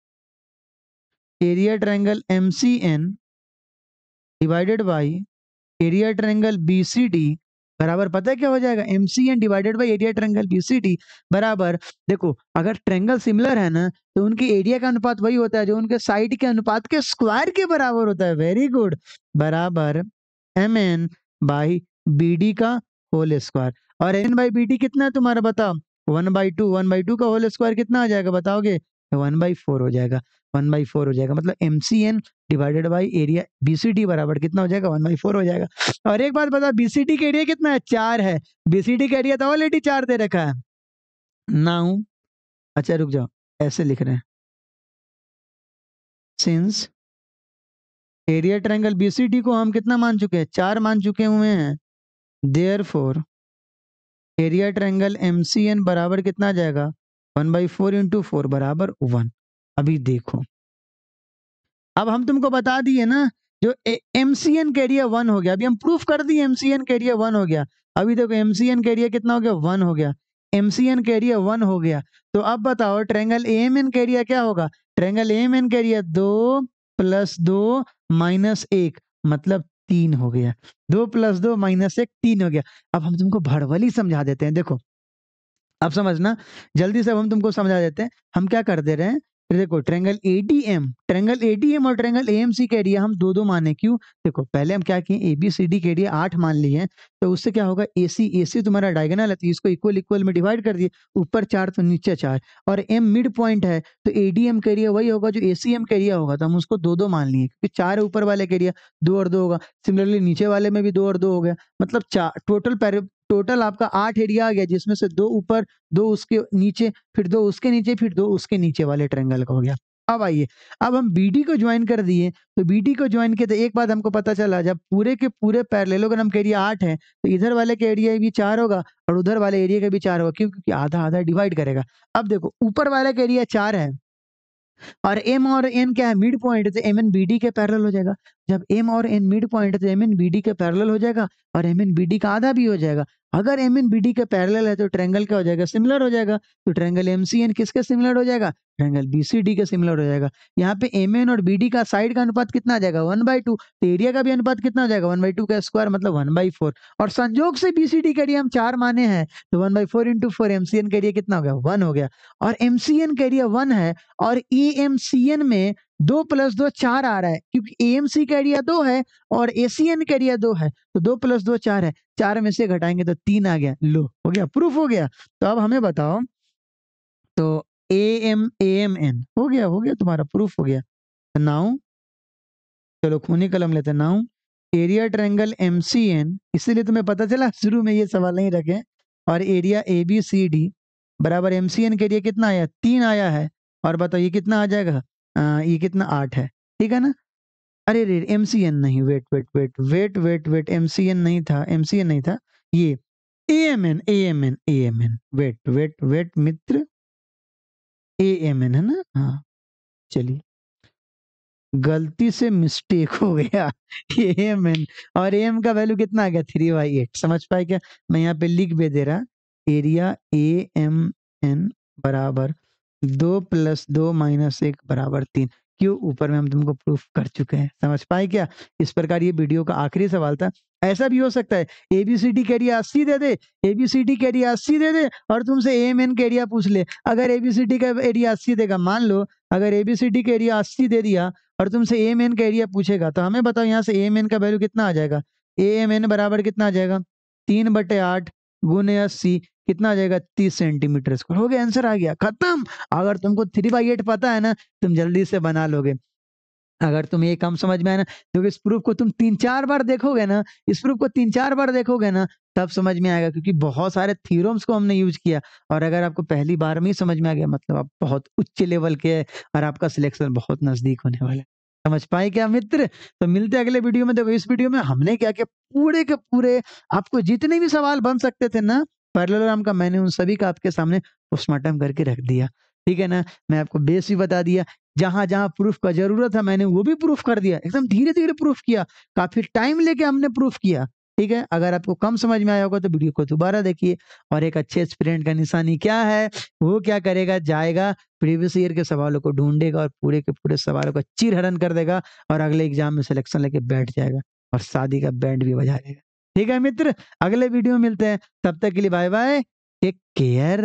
area triangle MCN divided by area triangle BCD बराबर, पता है क्या हो जाएगा, MCN divided by area triangle BCD बराबर। देखो अगर ट्रायंगल सिमिलर है ना, तो उनके एरिया का अनुपात वही होता है जो उनके साइड के अनुपात के स्क्वायर के बराबर होता है। वेरी गुड, बराबर M N by B D का होल स्क्वायर। और एन बाई बी डी कितना है तुम्हारा, बताओ, 1/2। 1/2 का होल स्क्वायर कितना आ जाएगा, बताओगे, 1/4 हो जाएगा। 1/4 हो जाएगा, मतलब MCN divided by area BCD बराबर कितना हो जाएगा, 1/4 हो जाएगा। और एक बात बता, बीसीडी का एरिया कितना है, 4 है। बीसीडी का एरिया तो ऑलरेडी 4 दे रखा है ना। अच्छा रुक जाओ, ऐसे लिख रहे हैं, सिंस एरिया ट्रायंगल बीसीडी को हम कितना मान चुके हैं, 4 मान चुके हुए हैं, देयरफॉर एरिया ट्रायंगल एमसीएन बराबर कितना आ जाएगा, 1/4 × 4 बराबर 1। अभी देखो, अब हम तुमको बता दिए ना, जो एमसीएन का एरिया 1 हो गया, अभी हम प्रूफ कर दिए एमसीएन का एरिया 1 हो गया। अभी देखो एमसीएन का एरिया कितना हो गया, 1 हो गया। एमसीएन का एरिया 1 हो गया, तो अब बताओ ट्रायंगल एएमएन का एरिया क्या होगा, ट्रायंगल एएमएन का एरिया 2 + 2 - 1 मतलब 3 हो गया। 2 + 2 - 1 3 हो गया। अब हम तुमको भड़वली समझा देते हैं, देखो अब समझना, जल्दी से अब हम तुमको समझा देते हैं। हम क्या कर दे रहे हैं, ये देखो ट्रायंगल एटीएम और ट्रायंगल एएमसी का एरिया हम 2-2 माने, क्यों? देखो पहले हम क्या किए, एबीसीडी के एरिया 8 मान लिए हैं, तो उससे क्या होगा, एसी तुम्हारा डायगोनल है तो इसको इक्वल में डिवाइड कर दिए, ऊपर 4 तो नीचे 4, और एम मिड पॉइंट है तो एडीएम का एरिया वही होगा जो एसीएम का एरिया होगा, तो हम उसको 2-2 मान लिए, क्योंकि 4 है ऊपर वाले का एरिया, 2 और 2 होगा। सिमिलरली नीचे वाले में भी 2 और 2 हो गया, मतलब टोटल आपका 8 एरिया आ गया, जिसमें से 2 ऊपर, 2 उसके नीचे, फिर 2 उसके नीचे, फिर 2 उसके नीचे वाले ट्रायंगल का हो गया। अब आइए, अब हम बीडी को ज्वाइन कर दिए, तो बीडी को ज्वाइन किया तो एक बात हमको पता चला, जब पूरे के पूरे पैरेललोग्राम का एरिया 8 है तो इधर वाले का एरिया भी 4 होगा और उधर वाले एरिया का भी 4 होगा, क्यों? क्योंकि आधा आधा डिवाइड करेगा। अब देखो ऊपर वाले का एरिया 4 है और एम और एन क्या है, मिड पॉइंट है, तो एम एन बी डी के पैरेलल हो जाएगा। जब एम और एन मिड पॉइंट है तो एम एन बी डी के पैरेलल हो जाएगा और एम एन बी डी का आधा भी हो जाएगा। अगर एम एन बी डी के पैरेलल है तो ट्रायंगल क्या हो जाएगा, सिमिलर हो जाएगा। तो ट्रायंगल एम सी एन किसके सिमिलर हो जाएगा, ट्रायंगल बी सी डी के सिमिलर हो जाएगा। यहाँ पे एम एन और बी डी का साइड का अनुपात कितना आ जाएगा, 1/2, तो एरिया का भी अनुपात कितना हो जाएगा, 1/2 का स्क्वायर मतलब 1/4। और संजोग से बी सी डी का एरिया हम 4 माने हैं, तो 1/4 × 4 एम सी एन का एरिया कितना हो गया, 1 हो गया। और एम सी एन का एरिया 1 है और EMCN में 2 + 2 4 आ रहा है, क्योंकि AMC का एरिया 2 है और ACN का एरिया 2 है, तो 2 + 2 4 है, 4 में से घटाएंगे तो 3 आ गया। लो हो गया, प्रूफ हो गया। तो अब हमें बताओ, तो AMN हो गया तुम्हारा, प्रूफ हो गया। तो नाउ चलो खूनी कलम लेते हैं। नाउ एरिया ट्रायंगल MCN, इसीलिए तुम्हें पता चला शुरू में ये सवाल नहीं रखे, और एरिया ABCD बराबर MCN के एरिया कितना आया, 3 आया है। और बताओ ये कितना आ जाएगा, ये कितना, 8 है, ठीक है ना? अरे रे MCN नहीं, वेट, MCN नहीं था, MCN नहीं था, ये AMN, वेट मित्र, AMN है ना, हाँ चलिए, गलती से मिस्टेक हो गया AMN, और AM का वैल्यू कितना आ गया, 3/8। समझ पाए क्या? मैं यहाँ पे लिख भी दे रहा, एरिया AMN बराबर 2 + 2 - 1 बराबर 3। क्यों? ऊपर में हम तुमको प्रूफ कर चुके हैं। समझ पाए क्या? इस प्रकार ये वीडियो का आखिरी सवाल था। ऐसा भी हो सकता है ABCD का एरिया 80 दे दे, ABCD का एरिया 80 दे दे और तुमसे AMN का एरिया पूछ ले। अगर ABCD का एरिया 80 देगा, मान लो अगर ABCD का एरिया 80 दे दिया और तुमसे AMN का एरिया पूछेगा, तो हमें बताओ यहाँ से AMN का वैल्यू कितना आ जाएगा। AMN बराबर कितना आ जाएगा, 3/8 गुने 80 कितना आ जाएगा, 30 सेंटीमीटर स्क्वायर। हो गया, आंसर आ गया, खत्म। अगर तुमको 3/8 पता है ना, तुम जल्दी से बना लोगे। अगर तुम्हें ये कम समझ में आया ना, क्योंकि इस प्रूफ को तुम 3-4 बार देखोगे ना, इस प्रूफ को 3-4 बार देखोगे ना, तब समझ में आएगा, क्योंकि बहुत सारे थ्योरम्स को हमने यूज किया। और अगर आपको पहली बार में ही समझ में आ गया, मतलब आप बहुत उच्च लेवल के हैं और आपका सिलेक्शन बहुत नजदीक होने वाला है। समझ पाए क्या मित्र? तो मिलते हैं अगले वीडियो में। देखो इस वीडियो में हमने क्या किया, पूरे के पूरे आपको जितने भी सवाल बन सकते थे ना पैरेललोग्राम का, मैंने उन सभी का आपके सामने पोस्टमार्टम करके रख दिया। ठीक है ना? मैं आपको बेस भी बता दिया, जहां-जहां प्रूफ का जरूरत है मैंने वो भी प्रूफ कर दिया। एकदम धीरे-धीरे प्रूफ किया, काफी टाइम लेके हमने प्रूफ किया। ठीक है? अगर आपको कम समझ में आया होगा तो वीडियो को दोबारा देखिए। और एक अच्छे एस्पिरेंट का निशानी क्या है, वो क्या करेगा, जाएगा प्रीवियस ईयर के सवालों को ढूंढेगा और पूरे के पूरे सवालों का चीर-हरण कर देगा और अगले एग्जाम में सिलेक्शन लेके बैठ जाएगा और शादी का बैंड भी बजा देगा। ठीक है मित्र? अगले वीडियो में मिलते हैं, तब तक के लिए बाय बाय, टेक केयर।